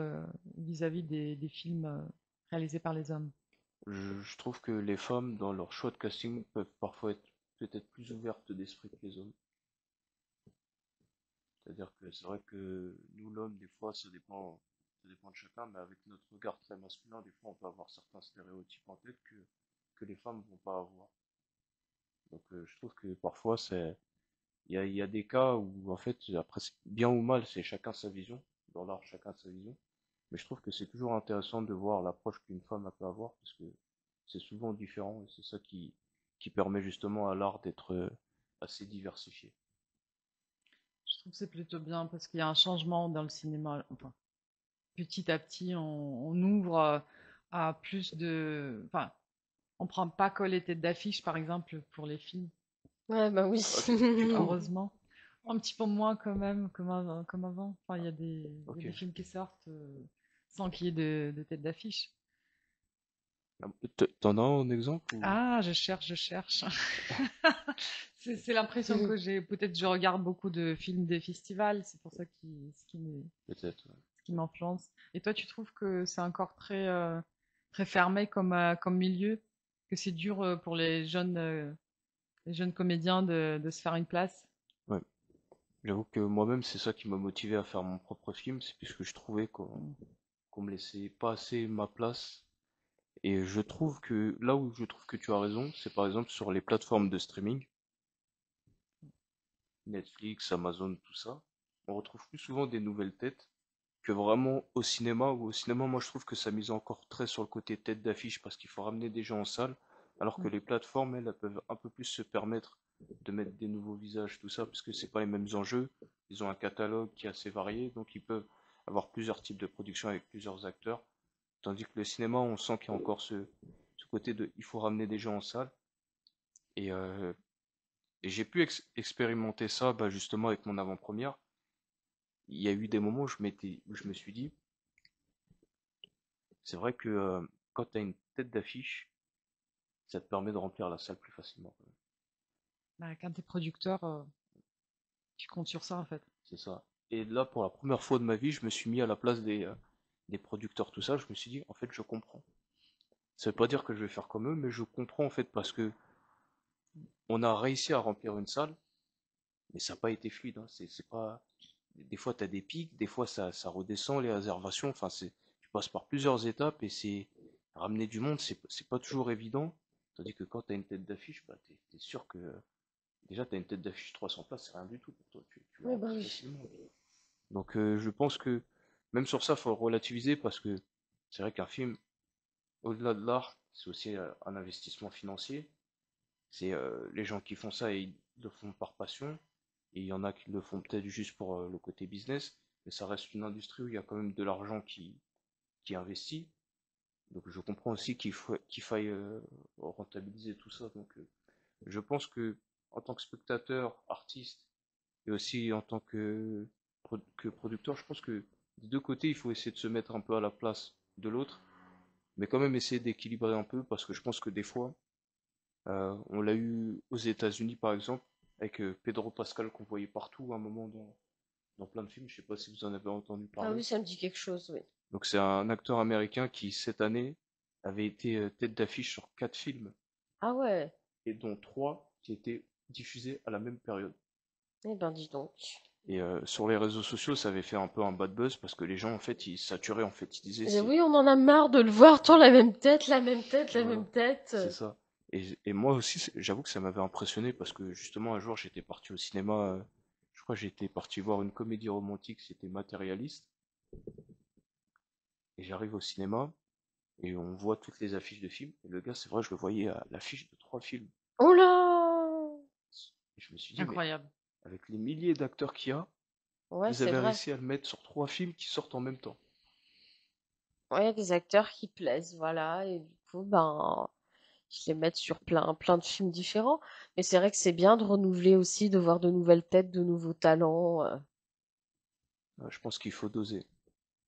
vis-à-vis des films réalisés par les hommes? Je trouve que les femmes, dans leur choix de casting, peuvent parfois être peut-être plus ouvertes d'esprit que les hommes. C'est-à-dire que c'est vrai que nous, l'homme, des fois, ça dépend de chacun, mais avec notre regard très masculin, des fois, on peut avoir certains stéréotypes en tête que les femmes vont pas avoir. Donc, je trouve que parfois, il y a des cas où, en fait, après, bien ou mal, c'est chacun sa vision. Dans l'art, chacun sa vision. Mais je trouve que c'est toujours intéressant de voir l'approche qu'une femme peut avoir, parce que c'est souvent différent, et c'est ça qui permet justement à l'art d'être assez diversifié. Je trouve que c'est plutôt bien parce qu'il y a un changement dans le cinéma. Enfin, petit à petit, on ouvre à plus de. Enfin, on prend pas que les têtes d'affiche, par exemple, pour les films, Ouais, bah oui. Ah, tu trouves? heureusement. Un petit peu moins quand même, comme avant. Enfin, il y a Ok. des films qui sortent sans qu'il y ait de tête d'affiche. T'en as un exemple ou... Ah, je cherche. C'est l'impression que j'ai. Peut-être je regarde beaucoup de films des festivals, c'est pour ça Peut-être. Ouais. ce qui m'influence. Et toi, tu trouves que c'est encore très fermé comme milieu, que c'est dur pour les jeunes comédiens de se faire une place? Ouais. J'avoue que moi-même, c'est ça qui m'a motivé à faire mon propre film, c'est puisque je trouvais Mm. qu'on me laissait pas assez ma place. Et je trouve que là où je trouve que tu as raison, c'est par exemple sur les plateformes de streaming, Netflix, Amazon, tout ça. On retrouve plus souvent des nouvelles têtes que vraiment au cinéma, où au cinéma, moi je trouve que ça mise encore très sur le côté tête d'affiche parce qu'il faut ramener des gens en salle, alors que Mm. les plateformes, elles peuvent un peu plus se permettre de mettre des nouveaux visages, tout ça, parce que c'est pas les mêmes enjeux. Ils ont un catalogue qui est assez varié, donc ils peuvent avoir plusieurs types de productions avec plusieurs acteurs. Tandis que le cinéma, on sent qu'il y a encore ce côté de il faut ramener des gens en salle. Et, euh, et j'ai pu expérimenter ça bah, justement avec mon avant-première. Il y a eu des moments où je me suis dit, c'est vrai que quand tu as une tête d'affiche, ça te permet de remplir la salle plus facilement. Bah, quand t'es producteur, tu comptes sur ça en fait. C'est ça. Et là, pour la première fois de ma vie, je me suis mis à la place des producteurs, tout ça. Je me suis dit, en fait, je comprends. Ça veut pas dire que je vais faire comme eux, mais je comprends en fait parce que on a réussi à remplir une salle, mais ça n'a pas été fluide. Hein. C'est pas. Des fois, tu as des pics, des fois, ça redescend les réservations. Enfin, tu passes par plusieurs étapes et c'est ramener du monde, c'est pas toujours évident. Tandis que quand tu as une tête d'affiche, bah, t'es sûr que déjà, tu as une tête d'affiche 300 places, c'est rien du tout pour toi. Tu la Oui, bah remplis oui. facilement. Donc, je pense que même sur ça, il faut relativiser parce que c'est vrai qu'un film, au-delà de l'art, c'est aussi un investissement financier. C'est les gens qui font ça, ils le font par passion. Et il y en a qui le font peut-être juste pour le côté business. Mais ça reste une industrie où il y a quand même de l'argent qui est investi. Donc je comprends aussi qu'il faille rentabiliser tout ça. Donc je pense que en tant que spectateur, artiste, et aussi en tant que producteur, je pense que des deux côtés, il faut essayer de se mettre un peu à la place de l'autre, mais quand même essayer d'équilibrer un peu, parce que je pense que des fois, on l'a eu aux États-Unis par exemple, avec Pedro Pascal qu'on voyait partout à un moment dans plein de films. Je sais pas si vous en avez entendu Ah parler. oui, ça me dit quelque chose, oui. Donc c'est un acteur américain qui cette année avait été tête d'affiche sur 4 films Ah ouais, et dont 3 qui étaient diffusés à la même période. eh ben dis donc. Et sur les réseaux sociaux, ça avait fait un peu un bad buzz parce que les gens en fait ils saturaient en fait, ils disaient Et c'est oui, on en a marre de le voir, toujours la même tête, la même tête, la voilà, même tête. c'est ça. Et moi aussi, j'avoue que ça m'avait impressionné parce que justement un jour j'étais parti au cinéma, je crois que j'étais parti voir une comédie romantique, c'était Matérialiste, et j'arrive au cinéma et on voit toutes les affiches de films, et le gars c'est vrai je le voyais à l'affiche de 3 films. Oh là! Et je me suis dit mais Incroyable. avec les milliers d'acteurs qu'il y a, Ouais, vous c'est avez vrai. réussi à le mettre sur 3 films qui sortent en même temps. Ouais, il y a des acteurs qui plaisent, voilà, et du coup, ben, ils les mettent sur plein de films différents. Mais c'est vrai que c'est bien de renouveler aussi, de voir de nouvelles têtes, de nouveaux talents. Je pense qu'il faut doser.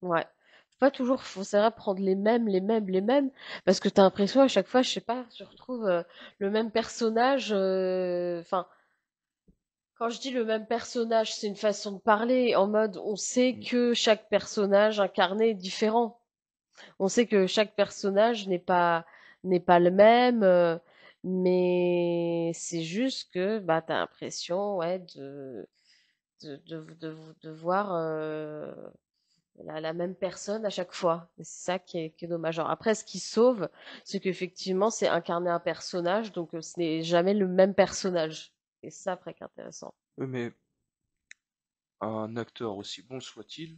Ouais. Faut pas toujours, c'est vrai, prendre les mêmes, parce que t'as l'impression à chaque fois, je sais pas, tu retrouves le même personnage. Enfin, quand je dis le même personnage, c'est une façon de parler, en mode, on sait Mm. que chaque personnage incarné est différent. On sait que chaque personnage n'est pas le même, mais c'est juste que bah t'as l'impression ouais de voir la même personne à chaque fois. Et c'est ça qui est dommage. Alors après, ce qui sauve, c'est qu'effectivement, c'est incarner un personnage, donc ce n'est jamais le même personnage. Et ça, après, qui est intéressant. Oui, mais un acteur aussi bon soit-il,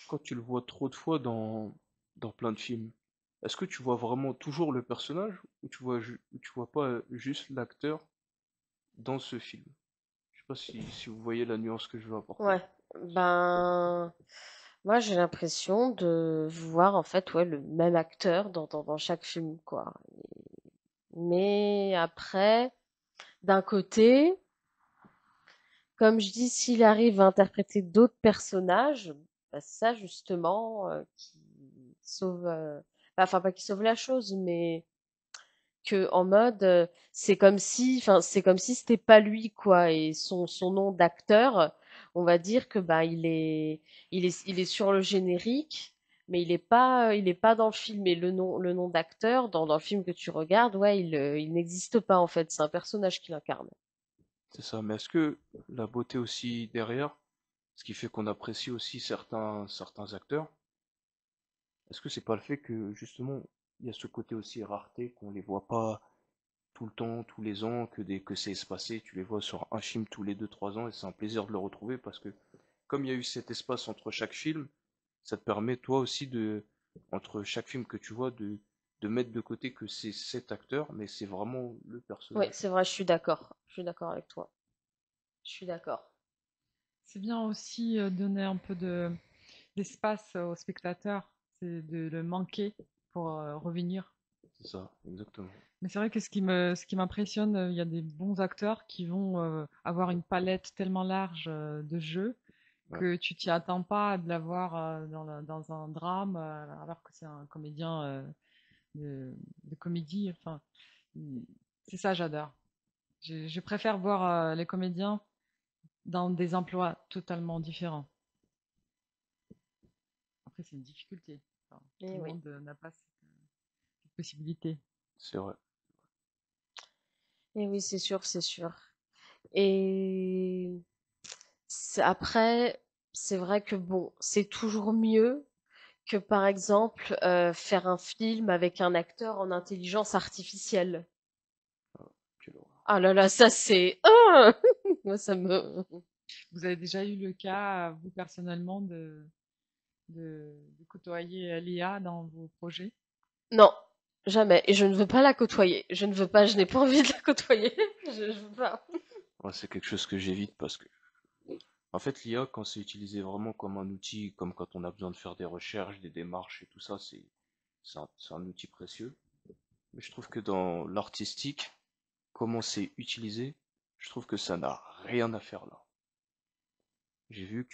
quand tu le vois trop de fois dans plein de films, est-ce que tu vois vraiment toujours le personnage ou ou tu vois pas juste l'acteur dans ce film? Je sais pas si vous voyez la nuance que je veux apporter. Ouais, ben, moi j'ai l'impression de voir en fait ouais, le même acteur dans chaque film, quoi. Mais après, d'un côté, comme je dis, s'il arrive à interpréter d'autres personnages, bah, ça justement, qui sauve, enfin pas qui sauve la chose, mais que en mode, c'est comme si c'était pas lui quoi, et son nom d'acteur, on va dire que bah il est sur le générique, mais il est pas dans le film. Et le nom d'acteur dans le film que tu regardes, ouais, il n'existe pas en fait. C'est un personnage qu'il incarne. C'est ça. Mais est-ce que la beauté aussi derrière, ce qui fait qu'on apprécie aussi certains acteurs, est-ce que c'est pas le fait que justement il y a ce côté aussi rareté qu'on les voit pas tout le temps, tous les ans, que dès que c'est espacé, tu les vois sur un film tous les 2 3 ans et c'est un plaisir de le retrouver parce que comme il y a eu cet espace entre chaque film, ça te permet toi aussi entre chaque film que tu vois, de mettre de côté que c'est cet acteur, mais c'est vraiment le Oui, personnage. c'est vrai, je suis d'accord. Je suis d'accord avec toi. Je suis d'accord. C'est bien aussi donner un peu d'espace au spectateur, c'est de le manquer pour revenir. C'est ça, exactement. Mais c'est vrai que ce qui m'impressionne, il y a des bons acteurs qui vont avoir une palette tellement large de jeux Ouais, que tu t'y attends pas de l'avoir dans un drame, alors que c'est un comédien de, de comédie. Enfin, il- c'est ça, j'adore. Je préfère voir les comédiens dans des emplois totalement différents. Après, c'est une difficulté. Enfin, tout Eh le oui. monde n'a pas cette possibilité. c'est vrai. Eh oui, c'est sûr, c'est sûr. Et après, c'est vrai que bon, c'est toujours mieux que par exemple faire un film avec un acteur en intelligence artificielle. Quelle horreur. Ah là là, ça c'est... Ah moi, ça me... Vous avez déjà eu le cas, vous personnellement, de côtoyer l'IA dans vos projets? Non, jamais. Et je ne veux pas la côtoyer. Je ne veux pas, je n'ai pas envie de la côtoyer. Je veux pas. Ouais, c'est quelque chose que j'évite parce que, en fait, l'IA, quand c'est utilisé vraiment comme un outil, comme quand on a besoin de faire des recherches, des démarches et tout ça, c'est un outil précieux. Mais je trouve que dans l'artistique, comment c'est utilisé, je trouve que ça n'a rien à faire là. J'ai vu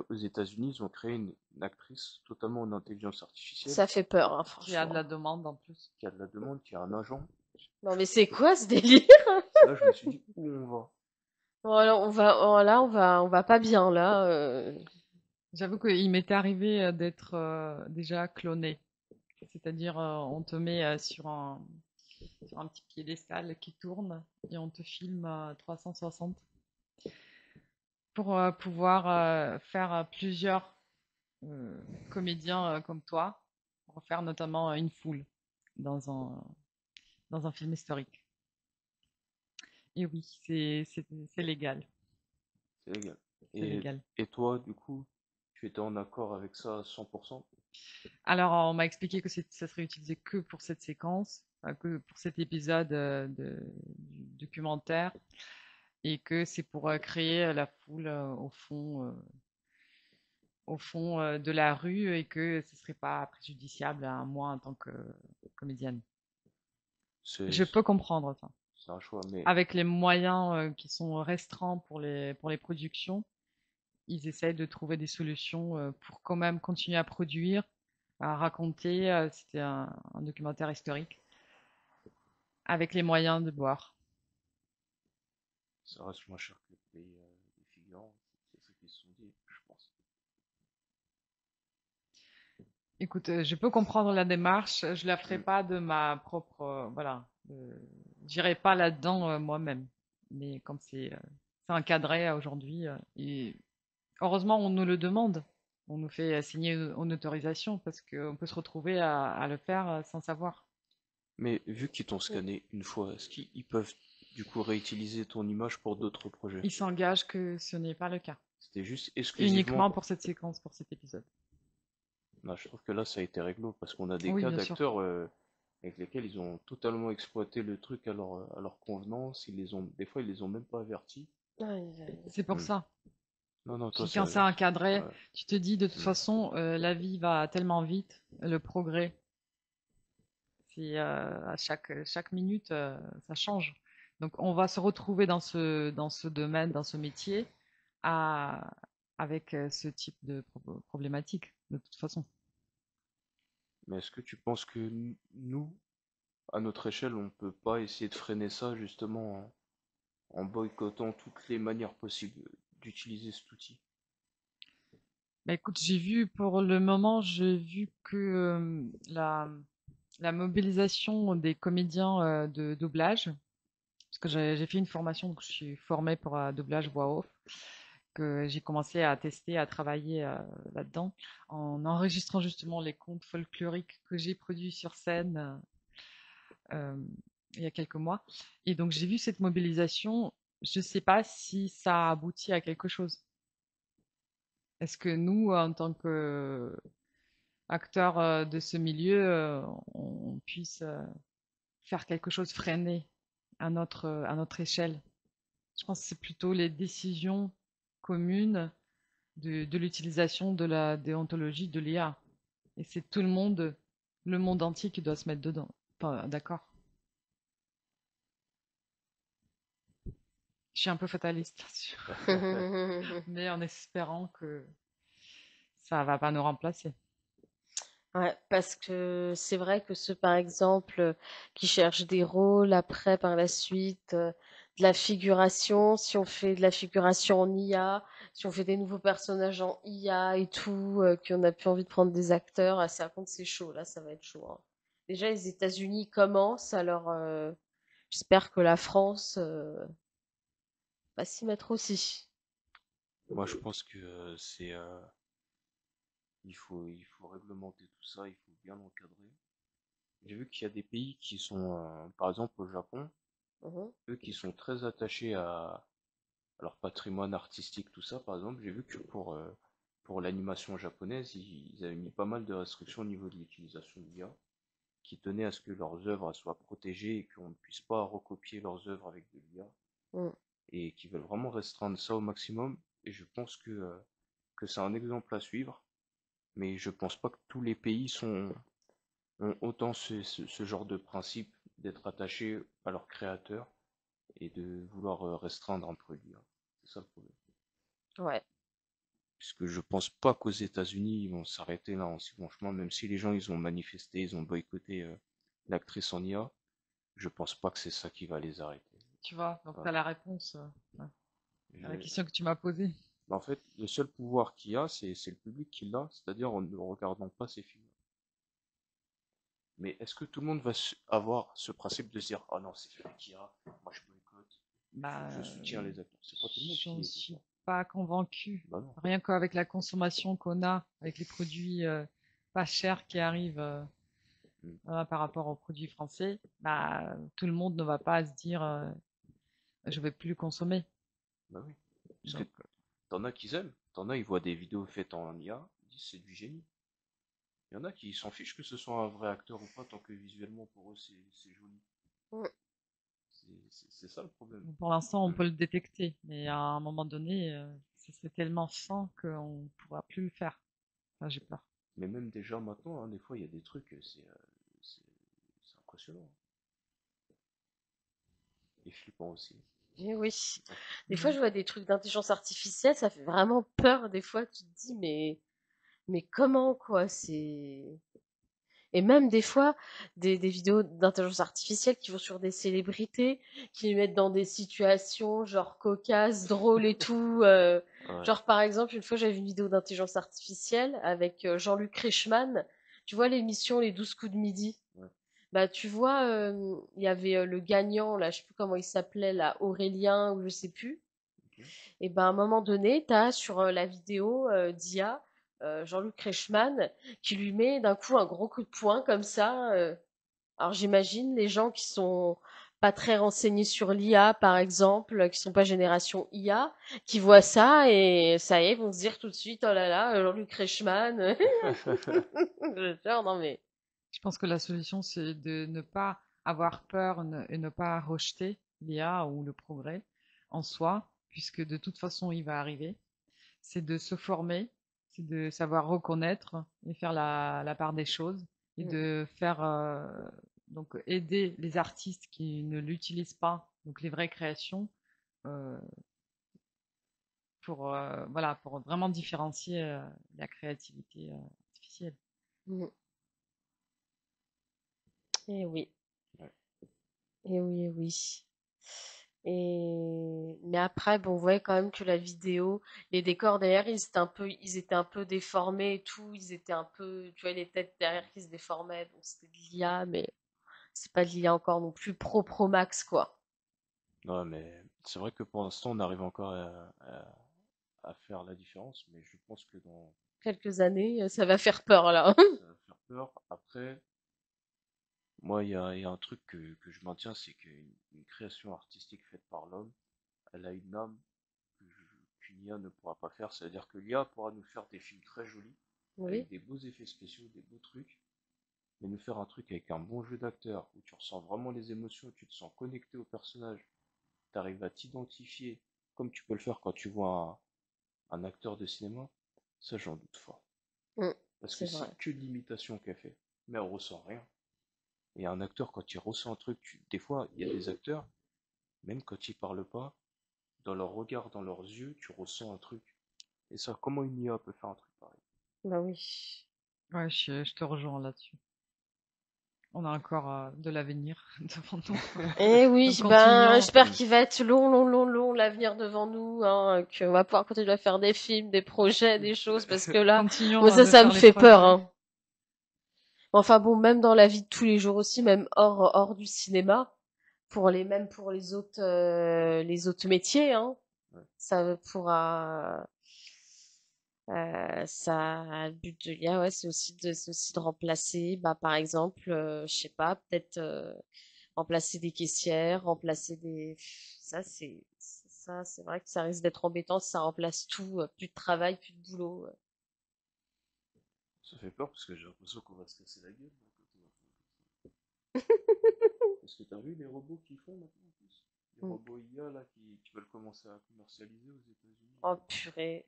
aux États-Unis, ils ont créé une actrice totalement en intelligence artificielle Ça fait peur, hein, Qui a de franchement. la demande en plus. qui a de la demande, qui a un agent. Non mais c'est quoi ce délire? Là, je me suis dit, où on va? Voilà, on va pas bien là. J'avoue qu'il m'était arrivé d'être déjà cloné. C'est-à-dire, on te met sur un petit piédestal qui tourne et on te filme à 360 pour pouvoir faire plusieurs comédiens comme toi, pour faire notamment une foule dans dans un film historique. Et oui, c'est légal. C'est légal. C'est Et, légal. et toi, du coup, tu étais en accord avec ça à 100%? Alors, on m'a expliqué que ça serait utilisé que pour cette séquence, que pour cet épisode du documentaire, et que c'est pour créer la foule au fond de la rue, et que ce serait pas préjudiciable à moi en tant que comédienne. C'est Je peux comprendre ça. c'est un choix, mais Avec les moyens qui sont restreints pour les productions, ils essayent de trouver des solutions pour quand même continuer à produire, à raconter. C'était un documentaire historique avec les moyens de boire. ça reste moins cher que le pays des figurants. C'est ce qu'ils se sont dit, je pense. Écoute, je peux comprendre la démarche, je la ferai Hmm. pas de ma propre, voilà, j'irai pas là-dedans moi-même. Mais comme c'est encadré aujourd'hui, et heureusement on nous le demande, on nous fait signer une autorisation parce qu'on peut se retrouver à le faire sans savoir. Mais vu qu'ils t'ont scanné une fois, est-ce qu'ils peuvent du coup réutiliser ton image pour d'autres projets? Il s'engage que ce n'est pas le cas, C'était juste exclusivement. uniquement pour cette séquence, pour cet épisode. Non, je trouve que là, ça a été réglo parce qu'on a des Oui, cas bien sûr. d'acteurs avec lesquels ils ont totalement exploité le truc à leur convenance. Des fois, ils les ont même pas avertis. Aïe, aïe. C'est pour Hmm. ça. Non, non, toi, Puis ça. quand c'est encadré, Ouais. tu te dis de toute Hmm. façon, la vie va tellement vite, le progrès, c'est à chaque minute, ça change. Donc on va se retrouver dans ce domaine, dans ce métier. avec ce type de problématique, de toute façon. Mais est-ce que tu penses que nous, à notre échelle, on peut pas essayer de freiner ça justement en boycottant toutes les manières possibles d'utiliser cet outil? Bah, écoute, pour le moment, j'ai vu que la mobilisation des comédiens de doublage, parce que j'ai fait une formation, donc je suis formée pour doublage voix off, que j'ai commencé à tester, à travailler là-dedans, en enregistrant justement les contes folkloriques que j'ai produits sur scène euh, il y a quelques mois. Et donc j'ai vu cette mobilisation. Je ne sais pas si ça aboutit à quelque chose. Est-ce que nous, en tant qu'acteurs de ce milieu, on puisse faire quelque chose, freiner à notre échelle? Je pense que c'est plutôt les décisions communes de l'utilisation de la déontologie de l'IA. Et c'est tout le monde entier qui doit se mettre dedans. Enfin, d'accord. Je suis un peu fataliste là-dessus. Mais en espérant que ça va pas nous remplacer. Ouais, parce que c'est vrai que ceux, par exemple, qui cherchent des rôles après, par la suite, de la figuration, si on fait de la figuration en IA, si on fait des nouveaux personnages en IA et tout, qu'on n'a plus envie de prendre des acteurs, ah, ça compte, c'est chaud, là, ça va être chaud, hein. Déjà, les États-Unis commencent, alors j'espère que la France va s'y mettre aussi. Moi, je pense que il faut réglementer tout ça, il faut bien encadrer. J'ai vu qu'il y a des pays qui sont, par exemple au Japon, Mhm. eux qui sont très attachés à leur patrimoine artistique, tout ça. Par exemple, j'ai vu que pour l'animation japonaise, ils avaient mis pas mal de restrictions au niveau de l'utilisation de l'IA, qui tenaient à ce que leurs œuvres soient protégées et qu'on ne puisse pas recopier leurs œuvres avec de l'IA, Mm. et qui veulent vraiment restreindre ça au maximum. Et je pense que c'est un exemple à suivre, mais je pense pas que tous les pays ont autant ce genre de principe d'être attachés à leurs créateurs et de vouloir restreindre un peu l'IA. C'est ça le problème. Ouais. Puisque je pense pas qu'aux États-Unis ils vont s'arrêter là en si bon chemin, même si les gens ils ont manifesté, ils ont boycotté l'actrice en IA, je pense pas que c'est ça qui va les arrêter. Tu vois, donc tu Voilà. as la réponse ouais, à la Je- question que tu m'as posée. En fait, le seul pouvoir qu'il y a, c'est le public qui l'a, c'est-à-dire en ne regardant pas ces films. Mais est-ce que tout le monde va avoir ce principe de se dire, oh non, c'est celui qui a, moi je boycotte, Bah, je soutiens les acteurs. C'est pas tout le monde j'en qui est comme suis ça. pas convaincue. Bah non. Rien qu'avec la consommation qu'on a, avec les produits pas chers qui arrivent Mm. par rapport aux produits français, bah, tout le monde ne va pas se dire je vais plus consommer. Bah oui. Parce que Donc, t'en as qui aiment, t'en as, ils voient des vidéos faites en IA, ils disent c'est du génie. Il y en a qui s'en fichent que ce soit un vrai acteur ou pas, tant que visuellement pour eux c'est joli. Mm. C'est ça le problème. pour l'instant, on peut le détecter, mais à un moment donné, ce serait tellement fin qu'on ne pourra plus le faire. Enfin, j'ai peur. Mais même déjà maintenant, hein, des fois il y a des trucs, c'est c'est impressionnant. Et flippant aussi. Eh oui. Ouais. Des fois, je vois des trucs d'intelligence artificielle, ça fait vraiment peur. Des fois, tu te dis, mais comment, quoi, c'est... Et même des fois, des vidéos d'intelligence artificielle qui vont sur des célébrités, qui les mettent dans des situations genre cocasses, drôles et tout. Ouais. Genre, par exemple, une fois, j'avais vu une vidéo d'intelligence artificielle avec Jean-Luc Reichmann. Tu vois l'émission Les 12 coups de midi? Ouais. Bah, tu vois, il y avait le gagnant, là, je sais plus comment il s'appelait, là, Aurélien, ou je sais plus. Ok. Et ben, à un moment donné, tu as sur la vidéo d'IA Jean-Luc Reichmann qui lui met d'un coup un gros coup de poing comme ça. Alors j'imagine les gens qui sont pas très renseignés sur l'IA, par exemple, qui sont pas génération IA, qui voient ça et ça y est, vont se dire tout de suite, oh là là, Jean-Luc Reichmann. Je te jure, non mais. Je pense que la solution, c'est de ne pas avoir peur et ne pas rejeter l'IA ou le progrès en soi, puisque de toute façon, il va arriver. C'est de se former, c'est de savoir reconnaître et faire la part des choses et Mm, de faire donc aider les artistes qui ne l'utilisent pas, donc les vraies créations, euh, voilà, pour vraiment différencier la créativité artificielle. Mm. Eh oui, Ouais. eh oui, eh oui. Mais après, bon, on voyait quand même que la vidéo, les décors derrière, ils étaient un peu déformés et tout. Ils étaient un peu, tu vois, les têtes derrière qui se déformaient. Donc c'était de l'IA, mais c'est pas de l'IA encore non plus pro max, quoi. Ouais, mais c'est vrai que pour l'instant, on arrive encore à faire la différence, mais je pense que dans Quelques années, ça va faire peur, là. ça va faire peur. Après, moi, il y a un truc que je maintiens, c'est qu'une création artistique faite par l'homme, elle a une âme qu'une IA ne pourra pas faire. C'est-à-dire que l'IA pourra nous faire des films très jolis, Oui, avec des beaux effets spéciaux, des beaux trucs, mais nous faire un truc avec un bon jeu d'acteur, où tu ressens vraiment les émotions, tu te sens connecté au personnage, tu arrives à t'identifier, comme tu peux le faire quand tu vois un acteur de cinéma, ça j'en doute fort. mm, Parce que c'est vrai. c'est que de l'imitation qu'elle fait, mais elle ressent rien. Et un acteur, quand il ressent un truc, des fois, il y a des acteurs, même quand ils parlent pas, dans leur regard, dans leurs yeux, tu ressens un truc. Et ça, comment une IA peut faire un truc pareil? Bah oui. Ouais, je te rejoins là-dessus. On a encore de l'avenir devant nous. Eh oui, Donc ben, continuons. j'espère qu'il va être long, long, long, long, l'avenir devant nous, hein, qu'on va pouvoir continuer à faire des films, des projets, des choses, parce que là, moi, Continuons ça, de ça me faire les fait peur, projets. hein. Enfin bon, même dans la vie de tous les jours aussi, même hors du cinéma, même pour les autres métiers, hein, Ouais. ça pourra, le but de l'IA, ouais, c'est aussi de remplacer, bah, par exemple, je sais pas, peut-être, remplacer des caissières, ça, c'est vrai que ça risque d'être embêtant si ça remplace tout, plus de travail, plus de boulot. Ça fait peur parce que j'ai l'impression qu'on va se casser la gueule, là, quand on va faire comme ça. Parce que t'as vu les robots qu'ils font maintenant en plus? Les Mm. robots IA là qui veulent commencer à commercialiser aux États-Unis. Oh purée.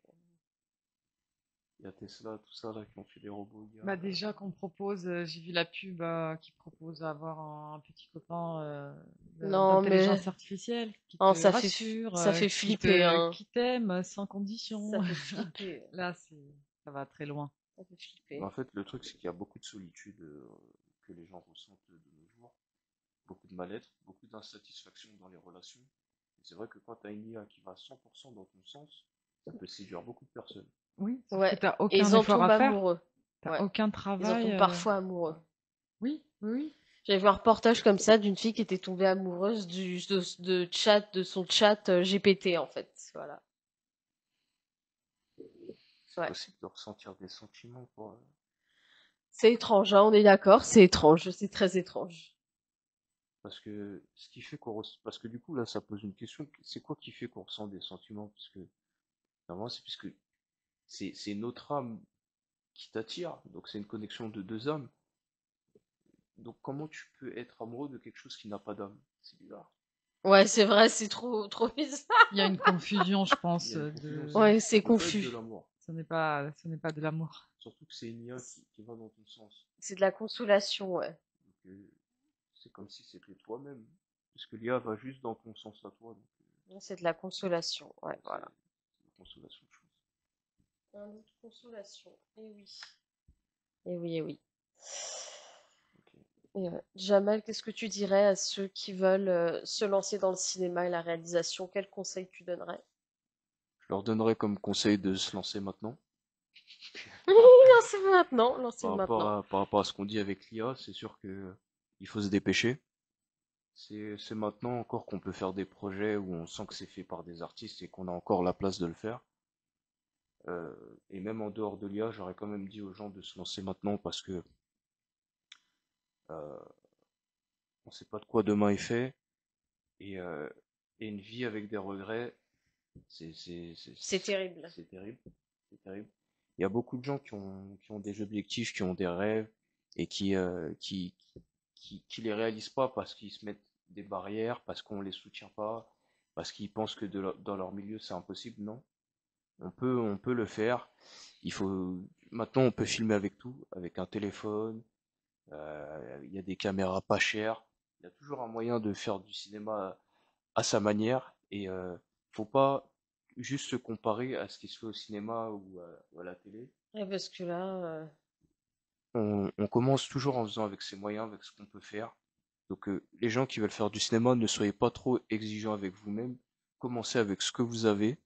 Il y a Tesla, tout ça là qui ont fait des robots IA. Bah déjà qu'on propose, j'ai vu la pub qui propose d'avoir un petit copain Non, mais d'intelligence artificielle qui oh, te rassure, ça fait flipper, hein. qui t'aime sans condition. Ça fait flipper. Là, ça va très loin. Ça fait Mais en flipper. fait, le truc, c'est qu'il y a beaucoup de solitude que les gens ressentent de nos jours, beaucoup de mal-être, beaucoup d'insatisfaction dans les relations. Et c'est vrai que quand tu as une IA qui va à 100% dans ton sens, ça peut séduire beaucoup de personnes. Oui, sauf que Ouais. t'as Et aucun ils en effort à tombent faire. amoureux. T'as Ouais. aucun Ils en travail. tombent parfois amoureux. Oui, oui, oui. J'avais vu un reportage comme ça d'une fille qui était tombée amoureuse de son chat GPT, en fait. Voilà. C'est Ouais. possible de ressentir des sentiments pour... C'est étrange, hein, on est d'accord, c'est étrange, c'est très étrange. Parce que ce qui fait parce que du coup, là, ça pose une question. C'est quoi qui fait qu'on ressent des sentiments? Parce que, normalement, c'est puisque c'est notre âme qui t'attire. Donc, c'est une connexion de deux âmes. Donc, comment tu peux être amoureux de quelque chose qui n'a pas d'âme? C'est bizarre. Ouais, c'est vrai, c'est trop bizarre. Il y a une confusion, je Il pense, y a une confusion aussi. Ouais, Ça c'est peut pas être de confus. l'amour. ce n'est pas de l'amour. Surtout que c'est une IA qui va dans ton sens. C'est de la consolation, ouais. Donc, c'est comme si c'était toi-même. Parce que l'IA va juste dans ton sens à toi. Donc, C'est de la consolation, ouais, c'est voilà. une consolation, je pense. Un bout de consolation, eh oui. Eh oui, eh oui. Ok. Et Jamal, qu'est-ce que tu dirais à ceux qui veulent se lancer dans le cinéma et la réalisation? Quels conseils tu donnerais? Je leur donnerais comme conseil de se lancer maintenant. Lancez-vous maintenant, lancez-vous maintenant. Par rapport à ce qu'on dit avec l'IA, c'est sûr que il faut se dépêcher. C'est maintenant encore qu'on peut faire des projets où on sent que c'est fait par des artistes et qu'on a encore la place de le faire. Euh, et même en dehors de l'IA, j'aurais quand même dit aux gens de se lancer maintenant parce que euh, on sait pas de quoi demain est fait et, euh, et une vie avec des regrets, c'est c'est c'est C'est terrible. c'est terrible, c'est terrible. Il y a beaucoup de gens qui ont des objectifs, qui ont des rêves et qui les réalisent pas parce qu'ils se mettent des barrières, parce qu'on les soutient pas, parce qu'ils pensent que dans leur milieu c'est impossible. Non, on peut le faire. Il faut maintenant on peut filmer avec tout, avec un téléphone. Il y a des caméras pas chères. Il y a toujours un moyen de faire du cinéma à sa manière et faut pas juste se comparer à ce qui se fait au cinéma ou à la télé. Ouais, parce que là, On commence toujours en faisant avec ses moyens, avec ce qu'on peut faire. Donc les gens qui veulent faire du cinéma, ne soyez pas trop exigeants avec vous-même. Commencez avec ce que vous avez,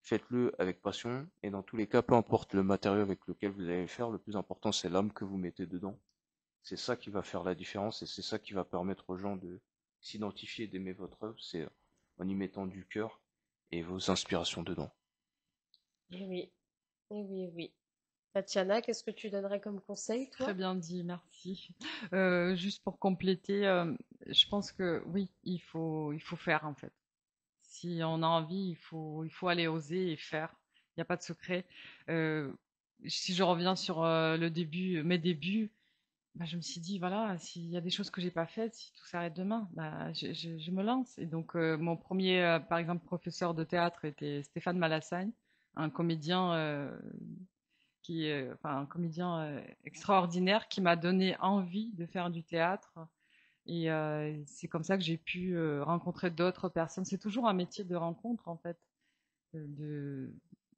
faites-le avec passion, et dans tous les cas, peu importe le matériau avec lequel vous allez le faire, le plus important c'est l'âme que vous mettez dedans. C'est ça qui va faire la différence et c'est ça qui va permettre aux gens de s'identifier et d'aimer votre œuvre, c'est en y mettant du cœur et vos inspirations dedans. eh oui, eh oui, eh oui. Tatiana, qu'est-ce que tu donnerais comme conseil, Très toi? bien dit, merci. Juste pour compléter, je pense que oui, il faut faire en fait. Si on a envie, il faut aller oser et faire. Il n'y a pas de secret. Euh, si je reviens sur le début, mes débuts, bah, je me suis dit, voilà, s'il y a des choses que j'ai pas faites, si tout s'arrête demain, bah, je me lance. Et donc, mon premier, par exemple, professeur de théâtre était Stéphane Malassagne, un comédien enfin, un comédien extraordinaire qui m'a donné envie de faire du théâtre. Et c'est comme ça que j'ai pu rencontrer d'autres personnes. C'est toujours un métier de rencontre, en fait, de,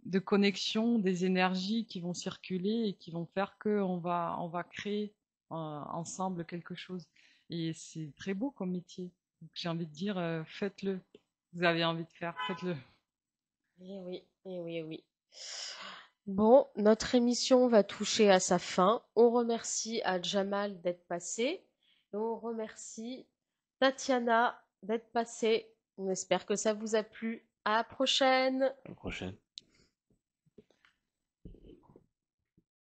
de connexion, des énergies qui vont circuler et qui vont faire on va créer ensemble quelque chose. Et c'est très beau comme métier. Donc, j'ai envie de dire, faites-le. Vous avez envie de faire, faites-le. Eh oui, eh oui, eh oui. Bon, notre émission va toucher à sa fin. On remercie à Jamal d'être passé. Et on remercie Tatiana d'être passée. On espère que ça vous a plu. À la prochaine! À la prochaine.